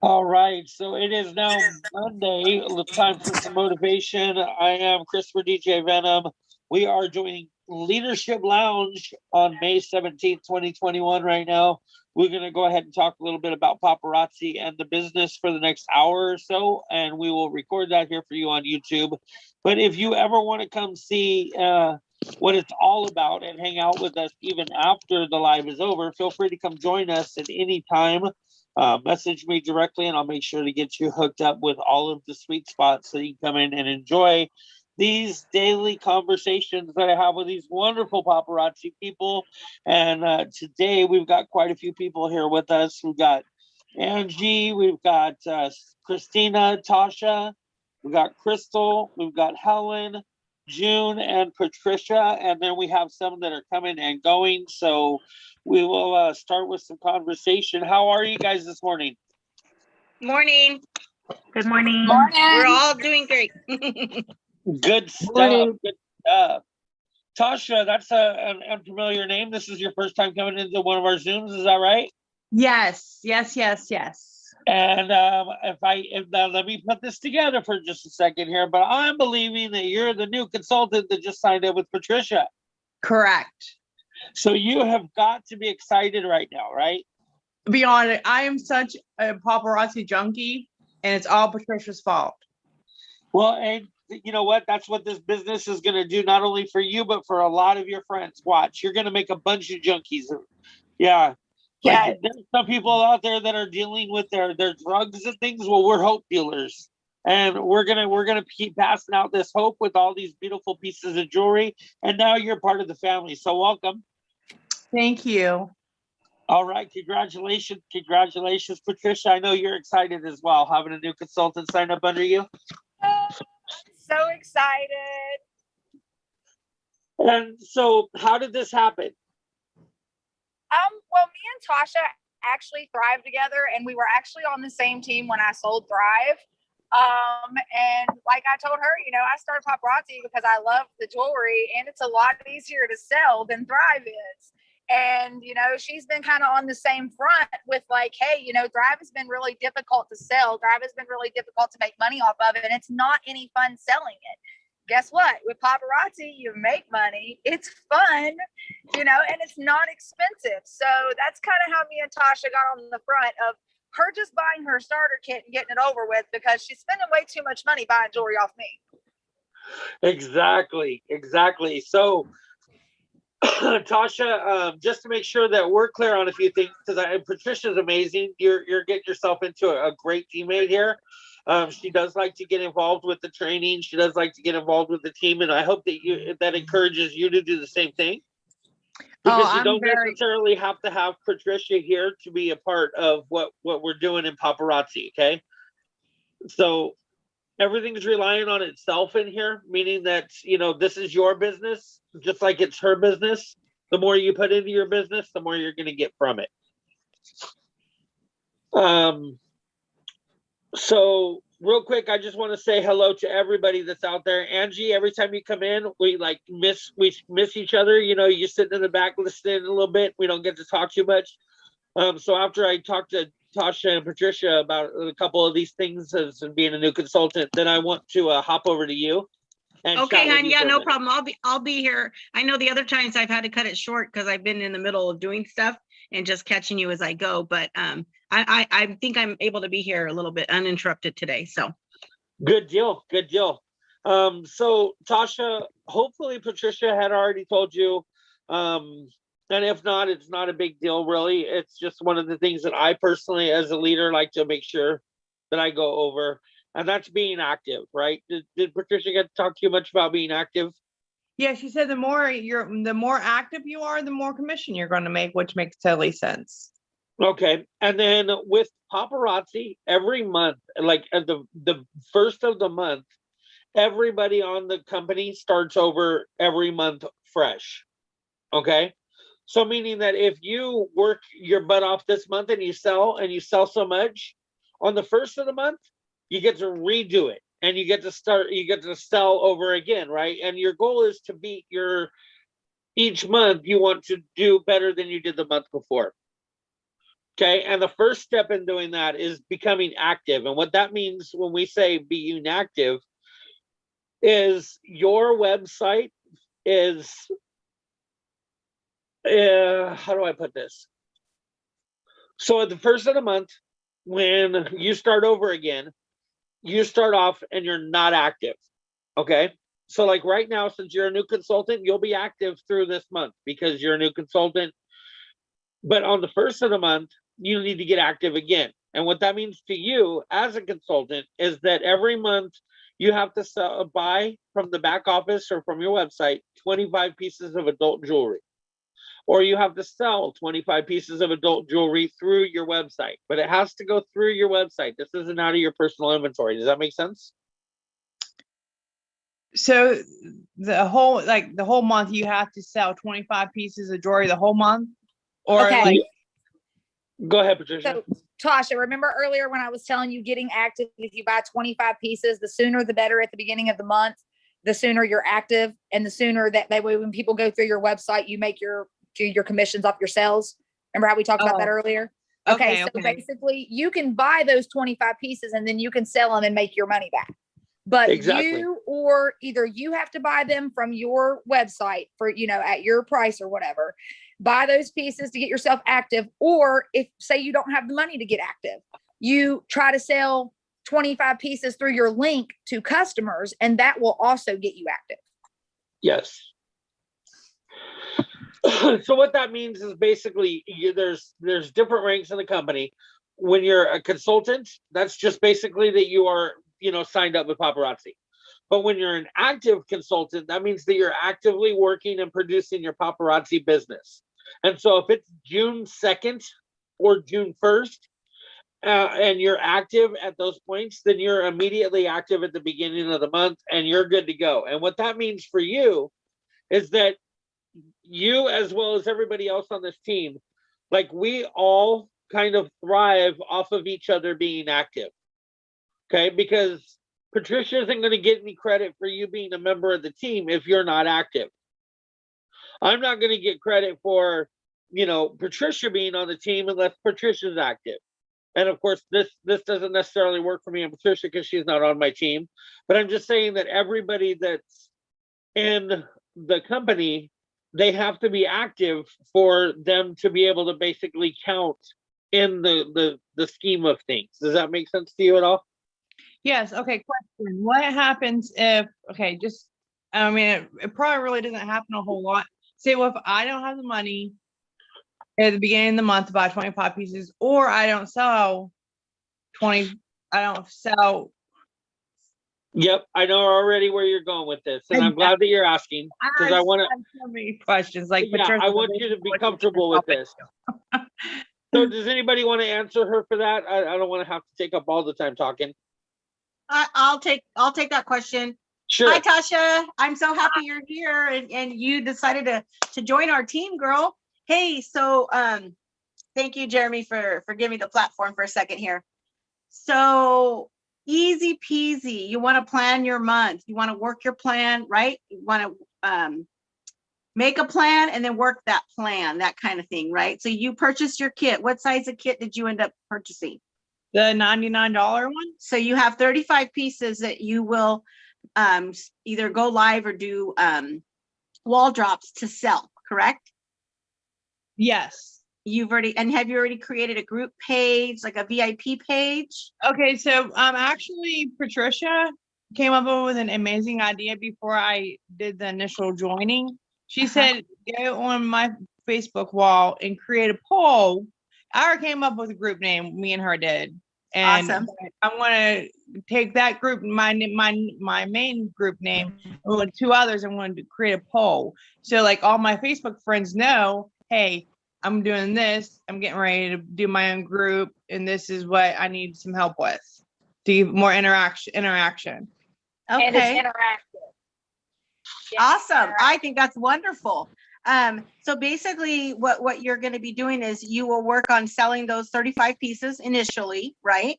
All right, so it is now Monday, time for some motivation. I am Christopher DJ Venom. We are joining Leadership Lounge on May 17th, 2021 right now. We're going to go ahead and talk a little bit about paparazzi and the business for the next hour or so, and we will record that here for you on YouTube. But if you ever want to come see what it's all about and hang out with us even after the live is over, feel free to come join us at any time. Message me directly and I'll make sure to get you hooked up with all of the sweet spots so you can come in and enjoy these daily conversations that I have with these wonderful paparazzi people. And today we've got quite a few people here with us. We've got Angie, we've got Christina, Tasha, we've got Crystal, we've got Helen, June, and Patricia, and then we have some that are coming and going. So we will start with some conversation. How are you guys this morning? Morning. Good morning. We're all doing great. Good stuff. Morning. Good stuff. Tasha, that's an unfamiliar name. This is your first time coming into one of our Zooms, is that right? Yes. And let me put this together for just a second here, but I'm believing that you're the new consultant that just signed up with Patricia. Correct. So you have got to be excited right now, right? Beyond it, I am such a paparazzi junkie, and it's all Patricia's fault. Well, and you know what? That's what this business is going to do, not only for you, but for a lot of your friends. Watch, you're going to make a bunch of junkies. Yeah. Like, there's some people out there that are dealing with their drugs and things. Well, we're hope dealers. And we're gonna keep passing out this hope with all these beautiful pieces of jewelry. And now you're part of the family. So welcome. Thank you. All right, congratulations, Patricia. I know you're excited as well, having a new consultant sign up under you. So excited. And so, how did this happen? Well, me and Tasha actually thrived together, and we were actually on the same team when I sold Thrive. And like I told her, I started paparazzi because I love the jewelry, and it's a lot easier to sell than Thrive is. And, she's been kind of on the same front with like, hey, Thrive has been really difficult to sell. Thrive has been really difficult to make money off of it. And it's not any fun selling it. Guess what? With paparazzi, you make money. It's fun, and it's not expensive. So that's kind of how me and Tasha got on the front of her just buying her starter kit and getting it over with because she's spending way too much money buying jewelry off me. Exactly. So, Tasha, just to make sure that we're clear on a few things, because Patricia's amazing. You're getting yourself into a great teammate here. She does like to get involved with the training. She does like to get involved with the team, and I hope that encourages you to do the same thing. Because you don't necessarily have to have Patricia here to be a part of what we're doing in paparazzi. Okay, so everything's relying on itself in here, meaning that this is your business, just like it's her business. The more you put into your business, the more you're going to get from it. So real quick, I just want to say hello to everybody that's out there. Angie, every time you come in, we miss each other. You're sitting in the back listening a little bit. We don't get to talk too much. So after I talk to Tasha and Patricia about a couple of these things as being a new consultant, then I want to hop over to you. Okay, hon. Yeah, no problem. I'll be here. I know the other times I've had to cut it short because I've been in the middle of doing stuff and just catching you as I go. But I think I'm able to be here a little bit uninterrupted today. So good deal. So Tasha, hopefully Patricia had already told you. And if not, it's not a big deal, really. It's just one of the things that I personally, as a leader, like to make sure that I go over. And that's being active, right? Did Patricia get to talk to you much about being active? Yeah, she said the more active you are, the more commission you're going to make, which makes totally sense. Okay. And then with paparazzi, every month, like at the first of the month, everybody on the company starts over every month fresh. Okay. So meaning that if you work your butt off this month and you sell so much, on the first of the month, you get to redo it. and you get to sell over again, right? And your goal is to beat each month you want to do better than you did the month before. Okay. And the first step in doing that is becoming active. And what that means when we say being active is your website is, how do I put this? So at the first of the month, when you start over again, you start off and you're not active. Okay. So like right now, since you're a new consultant, you'll be active through this month because you're a new consultant. But on the first of the month, you need to get active again. And what that means to you as a consultant is that every month you have to buy from the back office or from your website 25 pieces of adult jewelry. Or you have to sell 25 pieces of adult jewelry through your website, but it has to go through your website. This isn't out of your personal inventory. Does that make sense? So the whole month you have to sell 25 pieces of jewelry the whole month? Or Okay. like, go ahead, Patricia. So, Tasha, remember earlier when I was telling you getting active, if you buy 25 pieces, the sooner the better at the beginning of the month, the sooner you're active, and the sooner that way when people go through your website, you make your commissions off your sales. Remember how we talked about that earlier? Okay, so basically you can buy those 25 pieces and then you can sell them and make your money back. But Exactly. either you have to buy them from your website for, at your price or whatever, buy those pieces to get yourself active. Or if say you don't have the money to get active, you try to sell 25 pieces through your link to customers, and that will also get you active. Yes. So what that means is basically there's different ranks in the company. When you're a consultant, that's just basically that you are, signed up with paparazzi. But when you're an active consultant, that means that you're actively working and producing your paparazzi business. And so if it's June 2nd or June 1st, and you're active at those points, then you're immediately active at the beginning of the month and you're good to go. And what that means for you is that you, as well as everybody else on this team, like we all kind of thrive off of each other being active. Okay. Because Patricia isn't going to get any credit for you being a member of the team if you're not active. I'm not going to get credit for, Patricia being on the team unless Patricia's active. And of course, this doesn't necessarily work for me and Patricia because she's not on my team. But I'm just saying that everybody that's in the company, they have to be active for them to be able to basically count in the scheme of things. Does that make sense to you at all? yes. Okay. Question. What happens if, it probably really doesn't happen a whole lot. Say, well, if I don't have the money at the beginning of the month to buy 25 pieces, or I don't sell. Yep, I know already where you're going with this, and I'm glad that you're asking because I want to. So many questions. Like, Yeah, I want you to be comfortable with this. So, does anybody want to answer her for that? I don't want to have to take up all the time talking. I'll take that question. Sure. Hi, Tasha. I'm so happy you're here and you decided to join our team, girl. Hey, so thank you, Jeremy, for giving me the platform for a second here. So easy peasy. You want to plan your month. You want to work your plan, right? You want to make a plan and then work that plan, that kind of thing, right? So you purchased your kit. What size of kit did you end up purchasing? The $99 one. So you have 35 pieces that you will either go live or do wall drops to sell, correct? Yes. Have you already created a group page, like a VIP page? Okay, so actually Patricia came up with an amazing idea before I did the initial joining. She said, go on my Facebook wall and create a poll. I already came up with a group name, me and her did. And awesome. I want to take that group, my main group name, and with two others, I wanted to create a poll. So like all my Facebook friends know, hey, I'm doing this. I'm getting ready to do my own group, and this is what I need some help with to give more interaction. Okay. And it's interactive. Awesome. I think that's wonderful. So basically what you're going to be doing is you will work on selling those 35 pieces initially, right?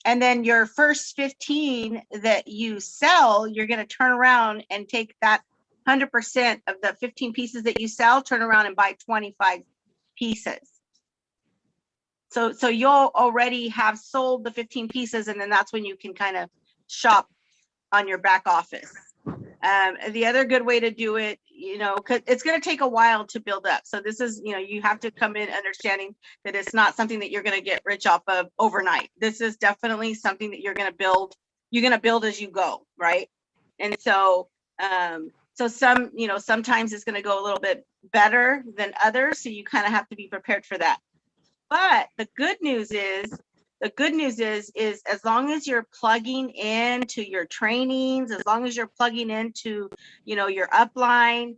And then your first 15 that you sell, you're going to turn around and take that 100% of the 15 pieces that you sell, turn around and buy 25 pieces. So you'll already have sold the 15 pieces, and then that's when you can kind of shop on your back office. The other good way to do it, you know, because it's going to take a while to build up. So this is, you know, you have to come in understanding that it's not something that you're going to get rich off of overnight. This is definitely something that you're going to build. You're going to build as you go, right? And so, so some, you know, sometimes it's going to go a little bit better than others. So you kind of have to be prepared for that. But the good news is as long as you're plugging into your trainings, as long as you're plugging into, you know, your upline,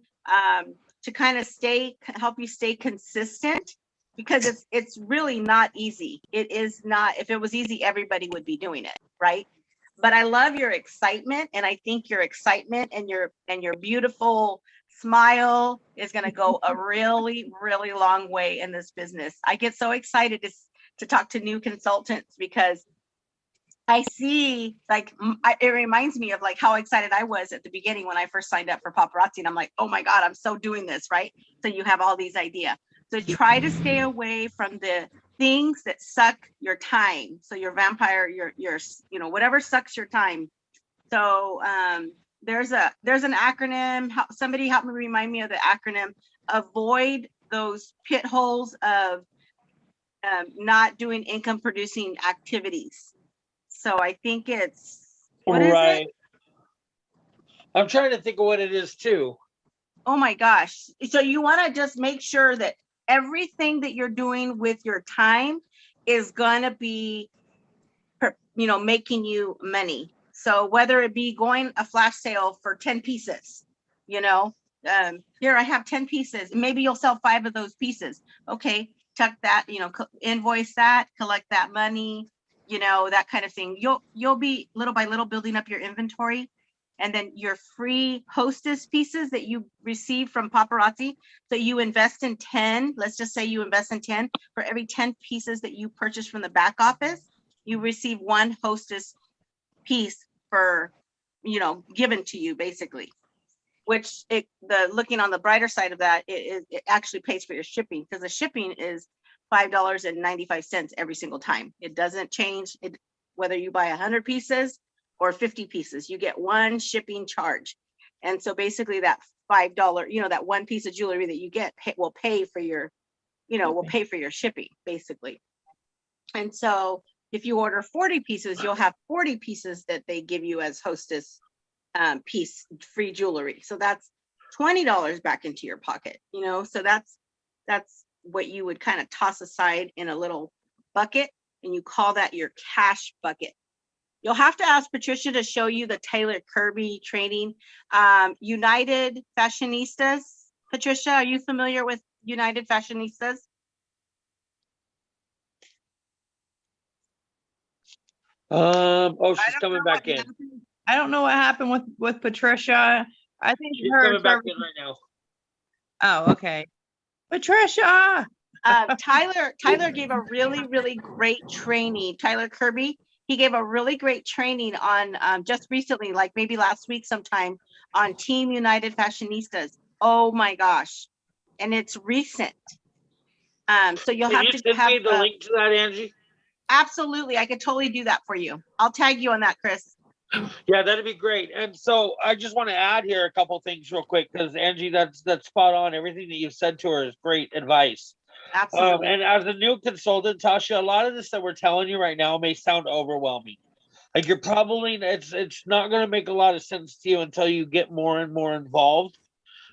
to kind of help you stay consistent, because it's really not easy. It is not. If it was easy, everybody would be doing it, right? But I love your excitement, and I think your excitement and your beautiful smile is going to go a really, really long way in this business. I get so excited to talk to new consultants, because I see, like, it reminds me of like how excited I was at the beginning when I first signed up for paparazzi, and I'm like, oh my God, I'm so doing this, right? So you have all these ideas. So try to stay away from the things that suck your time. So your vampire, your you know, whatever sucks your time. So there's an acronym. Somebody help me remind me of the acronym. Avoid those pit holes of not doing income producing activities. So I think it's, what is it? I'm trying to think of what it is too. Oh my gosh. So you want to just make sure that everything that you're doing with your time is going to be, you know, making you money. So whether it be going a flash sale for 10 pieces, you know, here I have 10 pieces, maybe you'll sell 5 of those pieces. Okay, tuck that, you know, invoice that, collect that money, you know, that kind of thing. You'll be little by little building up your inventory, and then your free hostess pieces that you receive from paparazzi. So you invest in 10, let's just say you invest in 10, for every 10 pieces that you purchase from the back office, you receive 1 hostess piece for, you know, given to you basically, which looking on the brighter side of that, it actually pays for your shipping, because the shipping is $5.95 every single time. It doesn't change it, whether you buy 100 pieces or 50 pieces, you get 1 shipping charge. And so basically that $5, you know, that 1 piece of jewelry that you get will pay for your, you know, will pay for your shipping basically. And so if you order 40 pieces, you'll have 40 pieces that they give you as hostess piece free jewelry. So that's $20 back into your pocket, you know. So that's what you would kind of toss aside in a little bucket, and you call that your cash bucket. You'll have to ask Patricia to show you the Tyler Kirby training. United Fashionistas. Patricia, are you familiar with United Fashionistas? Oh, she's coming back in. I don't know what happened with Patricia. I think She's coming back in right now. Oh, okay. Patricia. Tyler gave a really, really great training. Tyler Kirby, he gave a really great training on just recently, like maybe last week sometime, on Team United Fashionistas. Oh my gosh. And it's recent. So you'll have to send me the link to that, Angie? Absolutely. I could totally do that for you. I'll tag you on that, Chris. Yeah, that'd be great. And so I just want to add here a couple things real quick, because Angie, that's spot on. Everything that you've said to her is great advice. Absolutely. And as a new consultant, Tasha, a lot of this that we're telling you right now may sound overwhelming. Like you're probably, it's not going to make a lot of sense to you until you get more and more involved.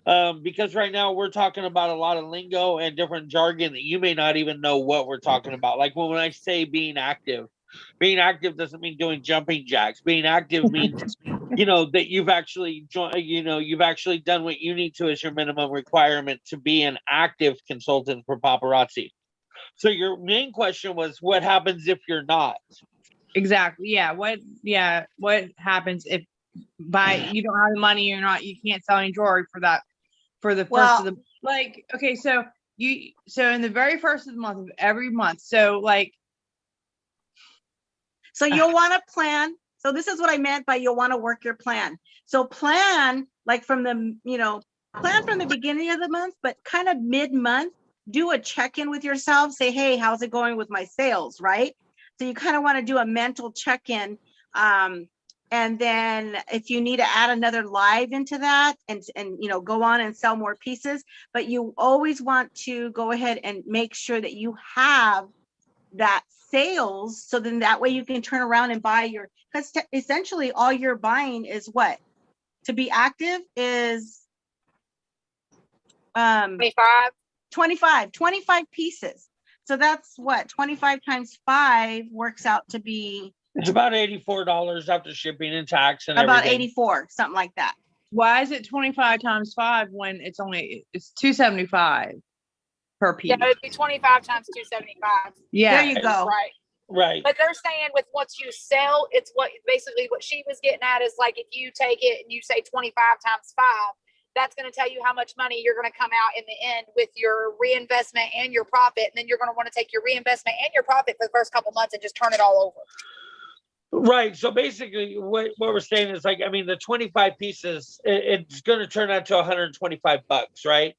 Because right now we're talking about a lot of lingo and different jargon that you may not even know what we're talking about. Like when I say being active doesn't mean doing jumping jacks. Being active means, you know, that you've actually you've actually done what you need to as your minimum requirement to be an active consultant for paparazzi. So your main question was, what happens if you're not? Exactly. Yeah. What happens if you don't have the money or not, you can't sell any jewelry for that, for the first of the, like, okay, so in the very first of the month of every month, so like, So you'll want to plan. So this is what I meant by you'll want to work your plan. So plan like from the, plan from the beginning of the month, but kind of mid-month, do a check-in with yourself. Say, hey, how's it going with my sales, right? So you kind of want to do a mental check-in. And then if you need to add another live into that and go on and sell more pieces, but you always want to go ahead and make sure that you have that sales. So then that way you can turn around and buy because essentially all you're buying is what? To be active is 25 pieces. So that's what 25 times 5 works out to be. It's about $84 after shipping and tax and about everything. 84, something like that. Why is it 25 times 5 when it's 275 per piece? Yeah, it'd be 25 times 275. Yeah. There you go. Right. Right. But they're saying with once you sell, it's what she was getting at is like if you take it and you say 25 times 5, that's going to tell you how much money you're going to come out in the end with your reinvestment and your profit. And then you're going to want to take your reinvestment and your profit for the first couple months and just turn it all over. Right. So basically what we're saying is like, I mean, the 25 pieces, it's going to turn out to $125, right?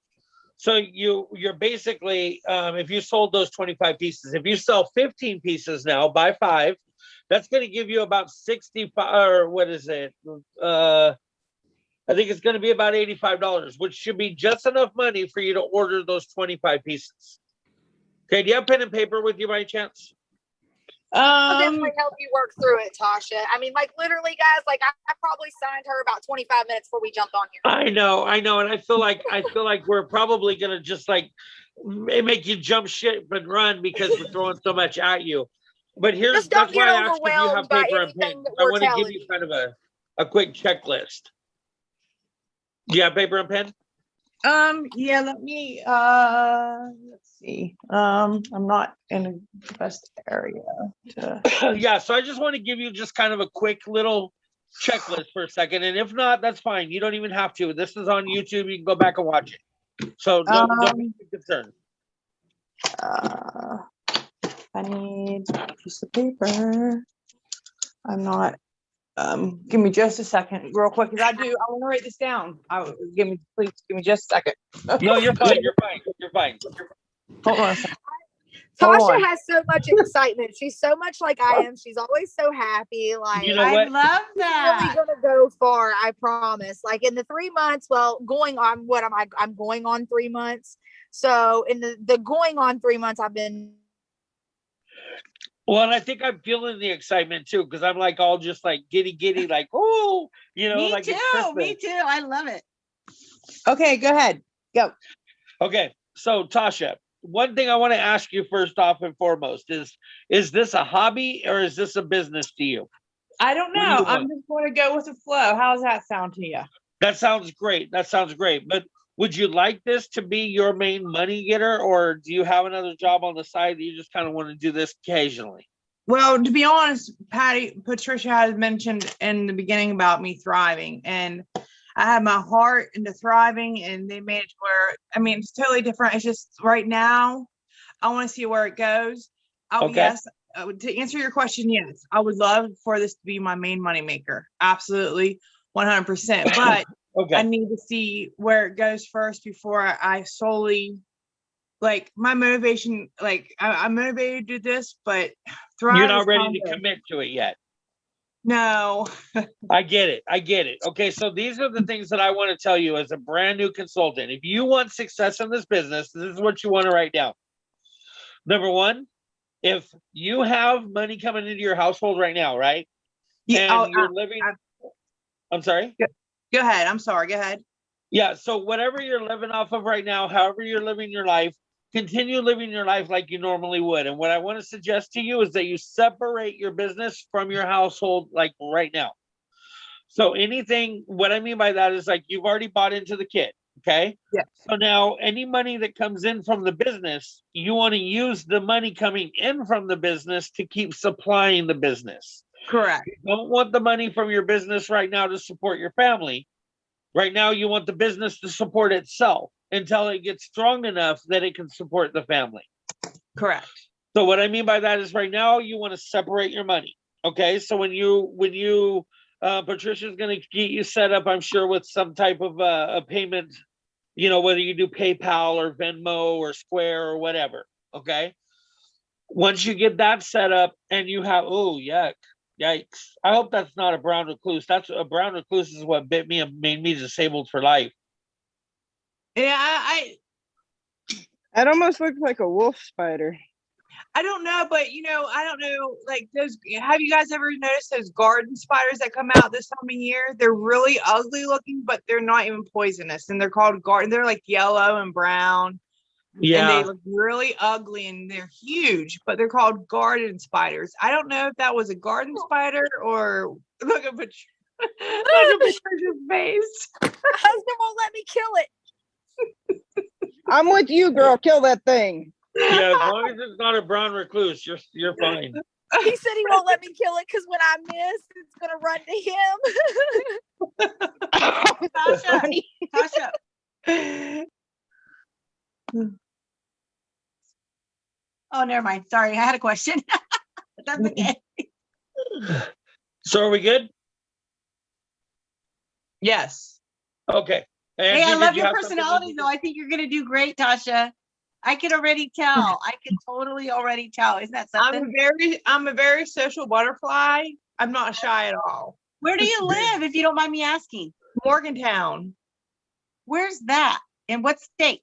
So you're basically, if you sold those 25 pieces, if you sell 15 pieces now, buy 5, that's going to give you about 65, or what is it? I think it's going to be about $85, which should be just enough money for you to order those 25 pieces. Okay. Do you have pen and paper with you by chance? I'll definitely help you work through it, Tasha. I mean, like literally, guys, like I probably signed her about 25 minutes before we jumped on here. I know. And I feel like we're probably going to just like make you jump ship and run because we're throwing so much at you. But that's why I asked if you have paper and pen. I want to give you kind of a quick checklist. Do you have paper and pen? Yeah, let me, let's see. I'm not in the best area to... Yeah, so I just want to give you just kind of a quick little checklist for a second. And if not, that's fine. You don't even have to. This is on YouTube. You can go back and watch it. So don't be too concerned. I need a piece of paper. I'm not, give me just a second real quick. Cause I want to write this down. Please give me just a second. No, you're fine. You're fine. Hold on a second. Tasha has so much excitement. She's so much like I am. She's always so happy. Like You know I what? love she's that. really gonna go far, I promise. Like in the 3 months, going on what am I? I'm going on 3 months. So in the going on 3 months, I've been. Well, and I think I'm feeling the excitement too, because I'm like all just like giddy, like, oh, Me like too. Me too. I love it. Okay, go ahead. Go. Okay, so Tasha, one thing I want to ask you first off and foremost is this a hobby or is this a business to you? I don't What do know. you I'm want? just going to go with the flow. How does that sound to you? That sounds great. But would you like this to be your main money getter, or do you have another job on the side that you just kind of want to do this occasionally? Well, to be honest, Patricia had mentioned in the beginning about me thriving, and I had my heart into thriving, and they made it where, I mean, it's totally different. It's just right now, I want to see where it goes. Okay. Yes, to answer your question, yes, I would love for this to be my main money maker. Absolutely, 100%. But Okay. I need to see where it goes first before I solely, like, my motivation, like, I'm motivated to do this, but thrive. You're not ready to commit to it yet. No. I get it. Okay, so these are the things that I want to tell you as a brand new consultant. If you want success in this business, this is what you want to write down. Number one, if you have money coming into your household right now, right? Yeah, And you're living, I'm sorry? Go ahead. I'm sorry. Go ahead. Yeah, so whatever you're living off of right now, however you're living your life, continue living your life like you normally would. And what I want to suggest to you is that you separate your business from your household like right now. So anything, what I mean by that is like you've already bought into the kit, okay? Yeah. So now any money that comes in from the business, you want to use the money coming in from the business to keep supplying the business. Correct. You don't want the money from your business right now to support your family. Right now, you want the business to support itself until it gets strong enough that it can support the family. Correct. So what I mean by that is right now, you want to separate your money. Okay, so when you Patricia's going to get you set up, I'm sure, with some type of a payment, whether you do PayPal or Venmo or Square or whatever. Okay, once you get that set up and you have, oh, yikes. I hope that's not a brown recluse. That's a brown recluse is what bit me and made me disabled for life. Yeah, It almost looks like a wolf spider. I don't know, but I don't know, like those, have you guys ever noticed those garden spiders that come out this time of year? They're really ugly looking, but they're not even poisonous. And they're called garden. They're like yellow and brown. Yeah. And they look really ugly and they're huge, but they're called garden spiders. I don't know if that was a garden spider or look at Patricia's face. My husband won't let me kill it. I'm with you, girl. Kill that thing. Yeah, as long as it's not a brown recluse, you're fine. He said he won't let me kill it because when I miss, it's gonna run to him. Tasha. Oh, never mind. Sorry, I had a question. That's okay. So are we good? Yes. Okay. Hey, I Angie, love did you your have something personality, though. I think you're gonna do great, Tasha. I can already tell. I can totally already tell. Isn't that something? I'm a very social butterfly. I'm not shy at all. Where do you live, if you don't mind me asking? Morgantown. Where's that? In what state?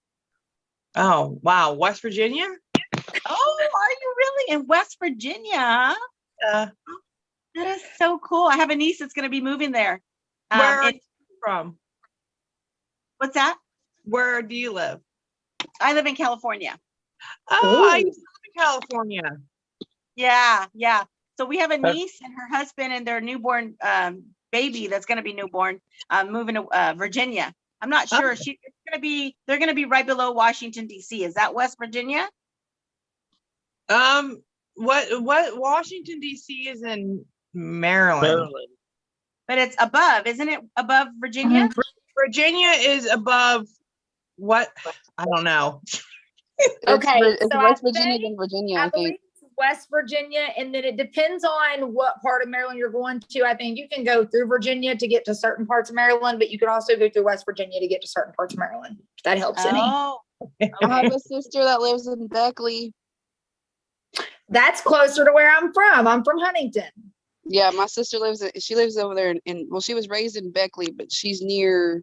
Oh, wow. West Virginia? Oh, are you really in West Virginia? Huh? Uh, That is so cool. I have a niece that's going to be moving there. where are you from? What's that? Where do you live? I live in California. Oh, I used to live in California. Yeah, yeah. So we have a That's- niece and her husband and their newborn baby that's going to be newborn moving to Virginia. I'm not sure. Oh. They're going to be right below Washington, D.C. Is that West Virginia? What Washington D.C. is in Maryland. Maryland. But it's above, isn't it? Above Virginia? Virginia is above what? I don't know. Okay, It's so West I Virginia think- than Virginia, I I believe think. it's West Virginia, and then it depends on what part of Maryland you're going to. I think you can go through Virginia to get to certain parts of Maryland, but you can also go through West Virginia to get to certain parts of Maryland. If that helps any. Oh, I have a sister that lives in Beckley. That's closer to where I'm from. I'm from Huntington. Yeah, my sister she lives over there well, she was raised in Beckley, but she's near,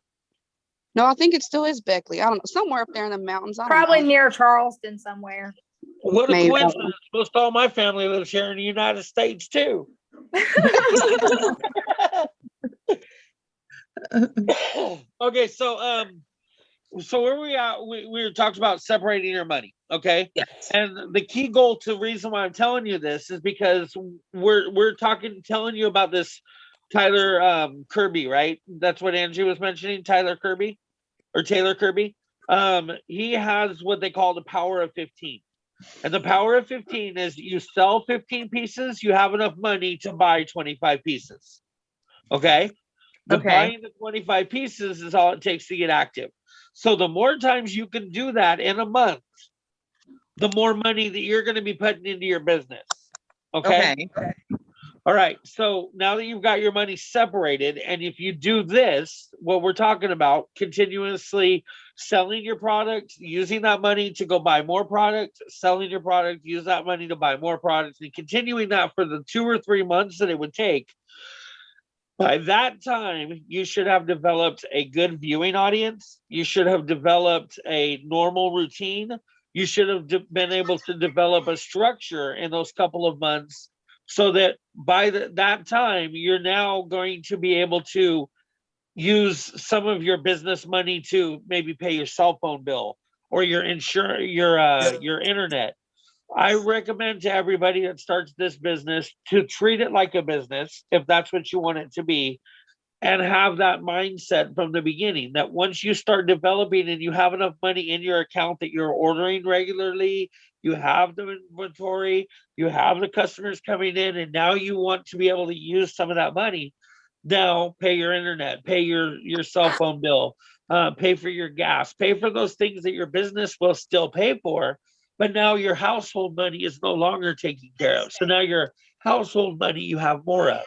no, I think it still is Beckley. I don't know, somewhere up there in the mountains. I don't Probably know. near Charleston somewhere. What a Maybe. coincidence. Most all my family lives here in the United States too. Okay, so where we at? We were talked about separating your money, okay? Yes. And the key goal to the reason why I'm telling you this is because we're telling you about this Tyler Kirby, right? That's what Angie was mentioning, Tyler Kirby or Taylor Kirby. He has what they call the power of 15. And the power of 15 is you sell 15 pieces, you have enough money to buy 25 pieces. Okay? Okay. Buying the 25 pieces is all it takes to get active. So the more times you can do that in a month, the more money that you're going to be putting into your business. Okay? All right. So now that you've got your money separated, and if you do this, what we're talking about, continuously selling your product, using that money to go buy more product, selling your product, use that money to buy more products, and continuing that for the 2 or 3 months that it would take, by that time, you should have developed a good viewing audience. You should have developed a normal routine. You should have been able to develop a structure in those couple of months so that by that time, you're now going to be able to use some of your business money to maybe pay your cell phone bill or your insurance, your internet. I recommend to everybody that starts this business to treat it like a business, if that's what you want it to be, and have that mindset from the beginning that once you start developing and you have enough money in your account that you're ordering regularly, you have the inventory, you have the customers coming in, and now you want to be able to use some of that money. Now pay your internet, pay your cell phone bill, pay for your gas, pay for those things that your business will still pay for. But now your household money is no longer taken care of. So now your household money you have more of.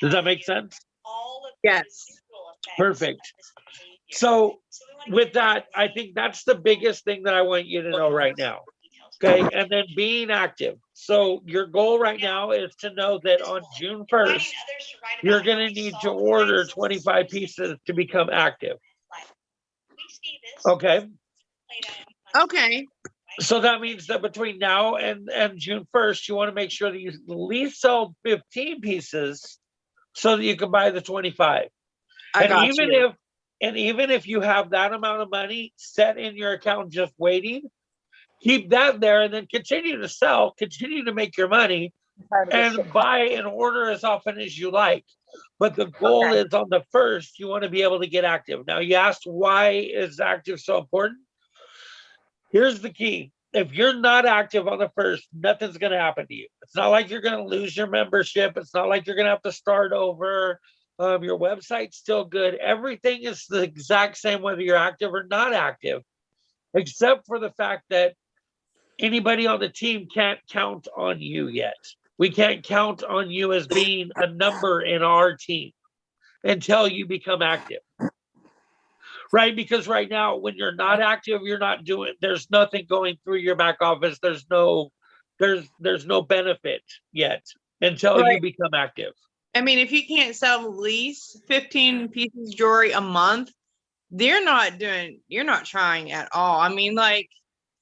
Does that make sense? Yes. Perfect. So with that, I think that's the biggest thing that I want you to know right now. Okay. And then being active. So your goal right now is to know that on June 1st, you're going to need to order 25 pieces to become active. Okay. Okay. So that means that between now and June 1st, you want to make sure that you at least sell 15 pieces so that you can buy the 25. I And got even you. if you have that amount of money set in your account just waiting, keep that there and then continue to sell, continue to make your money, and buy and order as often as you like. But the goal is on the 1st, you want to be able to get active. Now, you asked why is active so important? Here's the key. If you're not active on the 1st, nothing's going to happen to you. It's not like you're going to lose your membership. It's not like you're going to have to start over. Your website's still good. Everything is the exact same whether you're active or not active, except for the fact that anybody on the team can't count on you yet. We can't count on you as being a number in our team until you become active. Right? Because right now, when you're not active, you're not doing, there's nothing going through your back office. There's no benefit yet until you become active. I mean, if you can't sell at least 15 pieces of jewelry a month, you're not trying at all. I mean, like,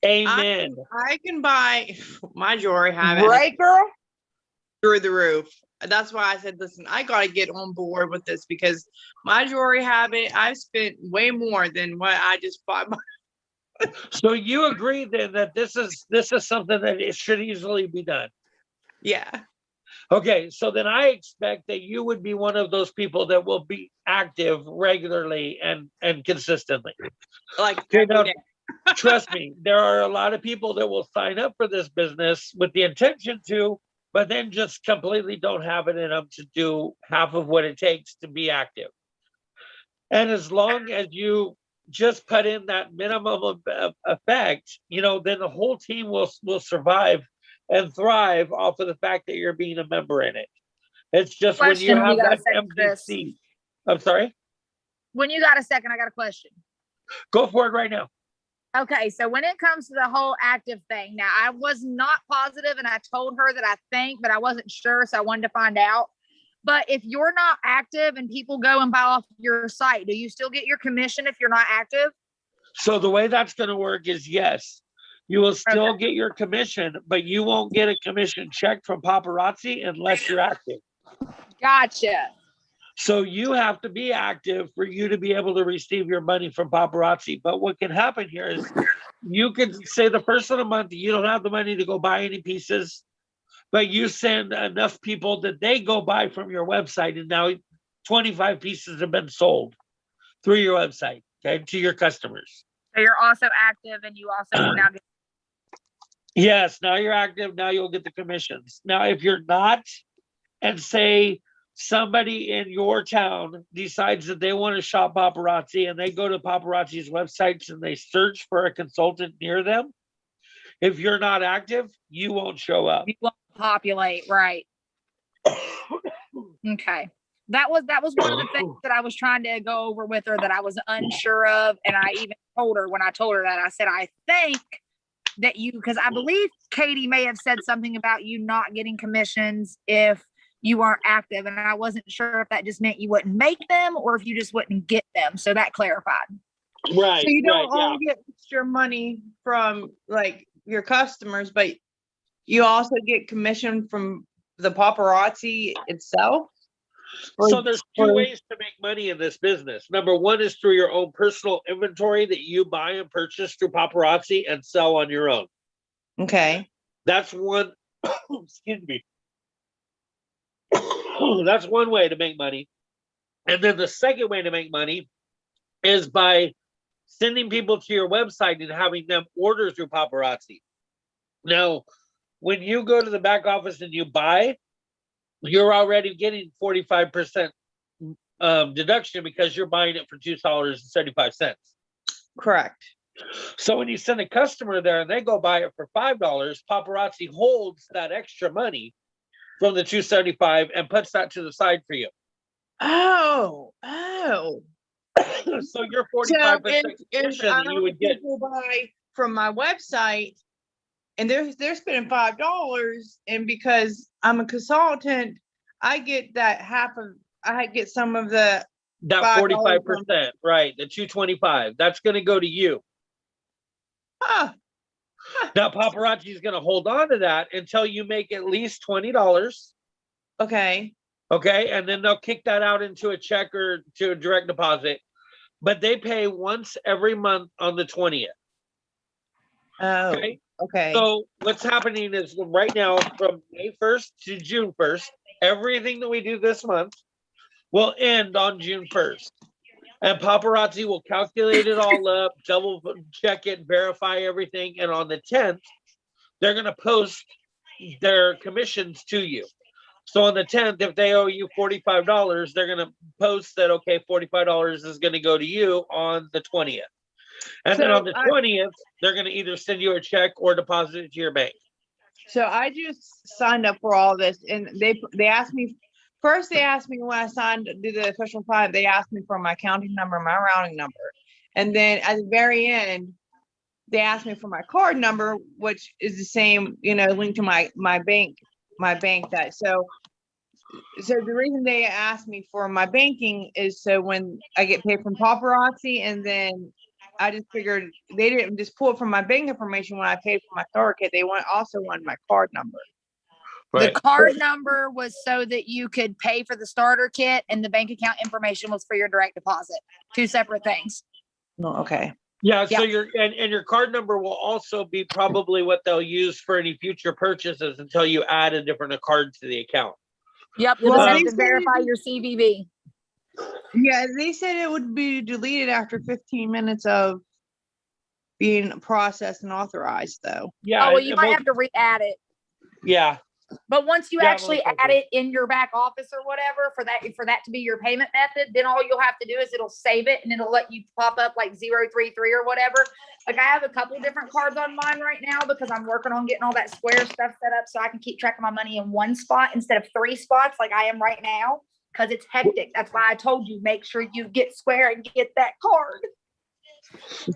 Amen. I can buy my jewelry habit Right, girl? through the roof. That's why I said, listen, I got to get on board with this because my jewelry habit, I've spent way more than what I just bought. So you agree then that this is something that it should easily be done? Yeah. Okay, so then I expect that you would be one of those people that will be active regularly and consistently. Like, okay, now, trust me, there are a lot of people that will sign up for this business with the intention to, but then just completely don't have it in them to do half of what it takes to be active. And as long as you just put in that minimum of effect, then the whole team will survive and thrive off of the fact that you're being a member in it. It's just when you have that empty seat. I'm sorry? When you got a second, I got a question. Go for it right now. Okay, so when it comes to the whole active thing, now I was not positive and I told her that I think, but I wasn't sure, so I wanted to find out. But if you're not active and people go and buy off your site, do you still get your commission if you're not active? So the way that's going to work is yes, you will still get your commission, but you won't get a commission check from paparazzi unless you're active. Gotcha. So you have to be active for you to be able to receive your money from paparazzi. But what can happen here is you can say the first of the month, you don't have the money to go buy any pieces, but you send enough people that they go buy from your website. And now 25 pieces have been sold through your website, okay, to your customers. So you're also active and you also will now get. Yes, now you're active. Now you'll get the commissions. Now, if you're not, and say somebody in your town decides that they want to shop paparazzi and they go to paparazzi's websites and they search for a consultant near them, if you're not active, you won't show up. You won't populate, right? Okay. That was one of the things that I was trying to go over with her that I was unsure of. And I even told her when I told her that, I said, I think that because I believe Katie may have said something about you not getting commissions if you aren't active. And I wasn't sure if that just meant you wouldn't make them or if you just wouldn't get them. So that clarified. Right. So you don't only get extra money from like your customers, but you also get commission from the paparazzi itself. So there's two ways to make money in this business. Number one is through your own personal inventory that you buy and purchase through paparazzi and sell on your own. Okay. That's one, excuse me. That's one way to make money. And then the second way to make money is by sending people to your website and having them order through paparazzi. Now, when you go to the back office and you buy, you're already getting 45% deduction because you're buying it for $2.75. Correct. So when you send a customer there and they go buy it for $5, paparazzi holds that extra money from the 275 and puts that to the side for you. Oh. So your So 45% if commission I that you would get. people buy from my website and they're spending $5, and because I'm a consultant, I get that I get some of the That $5 45%, right? The 225, that's going to go to you. Huh. Now paparazzi is going to hold on to that until you make at least $20. Okay. Okay, and then they'll kick that out into a check or to a direct deposit. But they pay once every month on the 20th. Oh, Okay. okay. So what's happening is right now from May 1st to June 1st, everything that we do this month will end on June 1st. And paparazzi will calculate it all up, double check it, verify everything. And on the 10th, they're going to post their commissions to you. So on the 10th, if they owe you $45, they're going to post that, okay, $45 is going to go to you on the 20th. And then So on the 20th, they're going to either send you a check or deposit it to your bank. So I just signed up for all this, and they asked me first. They asked me when I signed to do the official sign. They asked me for my accounting number, my routing number, and then at the very end, they asked me for my card number, which is the same, linked to my bank, that. So the reason they asked me for my banking is so when I get paid from paparazzi, and then I just figured they didn't just pull it from my bank information when I paid for my starter kit. They also wanted my card number. Right. The card number was so that you could pay for the starter kit, and the bank account information was for your direct deposit. Two separate things. Oh, okay. Yeah, so your card number will also be probably what they'll use for any future purchases until you add a different card to the account. Yep, you'll just have to verify your CVV. Yeah, they said it would be deleted after 15 minutes of being processed and authorized, though. Yeah. Oh, well, you might have to re-add it. Yeah. But once you actually add it in your back office or whatever for that to be your payment method, then all you'll have to do is it'll save it and it'll let you pop up like 033 or whatever. Like I have a couple different cards on mine right now because I'm working on getting all that Square stuff set up so I can keep track of my money in one spot instead of 3 spots like I am right now because it's hectic. That's why I told you make sure you get Square and get that card.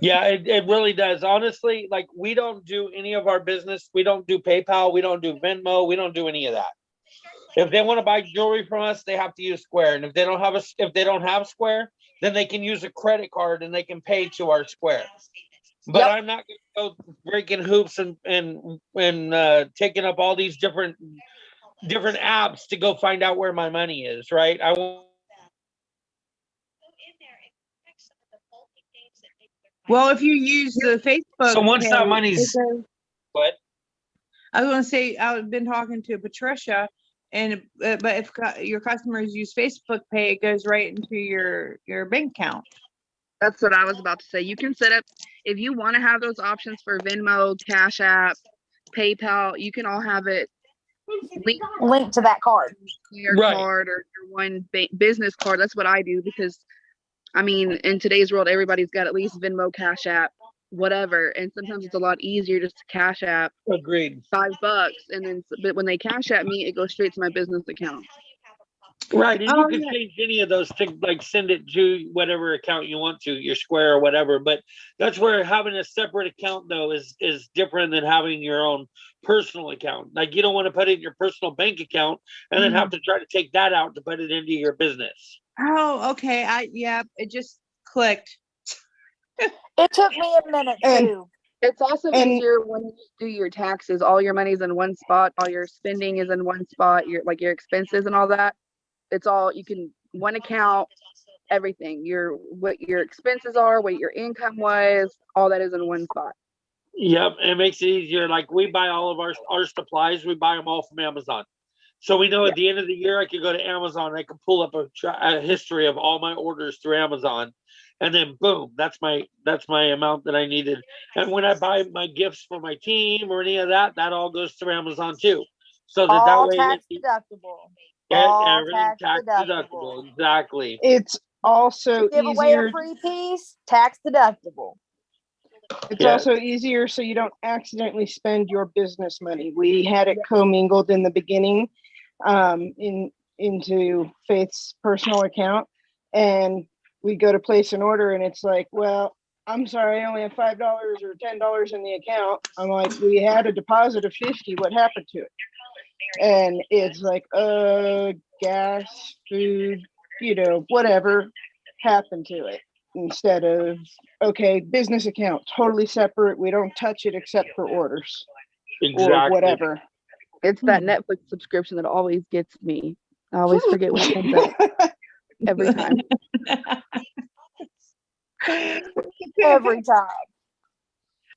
Yeah, it really does. Honestly, like we don't do any of our business. We don't do PayPal. We don't do Venmo. We don't do any of that. If they want to buy jewelry from us, they have to use Square. And if they don't have Square, then they can use a credit card and they can pay to our Square. But I'm not going to go breaking hoops and taking up all these different apps to go find out where my money is, right? I won't. Well, if you use the Facebook, So once that money's what? I was going to say, I've been talking to Patricia, and but if your customers use Facebook Pay, it goes right into your bank account. That's what I was about to say. You can set up, if you want to have those options for Venmo, Cash App, PayPal, you can all have it linked to that card. Your card or your one business card. That's what I do because, I mean, in today's world, everybody's got at least Venmo, Cash App, whatever. And sometimes it's a lot easier just to Cash App. Agreed. $5, and then but when they Cash App me, it goes straight to my business account. Right, and you can change any of those things, like send it to whatever account you want to, your Square or whatever. But that's where having a separate account though is different than having your own personal account. Like you don't want to put it in your personal bank account and then have to try to take that out to put it into your business. Oh, okay. It just clicked. It took me a minute too. It's also easier when you do your taxes. All your money's in one spot. All your spending is in one spot. Your expenses and all that. It's all one account, everything. What your expenses are, what your income was, all that is in one spot. Yep, it makes it easier. Like we buy all of our supplies, we buy them all from Amazon. So we know at the end of the year, I could go to Amazon and I can pull up a history of all my orders through Amazon. And then boom, that's my amount that I needed. And when I buy my gifts for my team or any of that, that all goes through Amazon too. So that way tax deductible. Everything tax deductible. Exactly. It's also give easier. away a free piece, tax deductible. It's Yeah. also easier so you don't accidentally spend your business money. We had it commingled in the beginning into Faith's personal account, and we go to place an order and it's like, well, I'm sorry, I only have $5 or $10 in the account. I'm like, we had a deposit of 50. What happened to it? And it's like, gas, food, whatever happened to it. Instead of, okay, business account, totally separate. We don't touch it except for orders or whatever. It's that Netflix subscription that always gets me. I always forget when it comes out every time. Every time.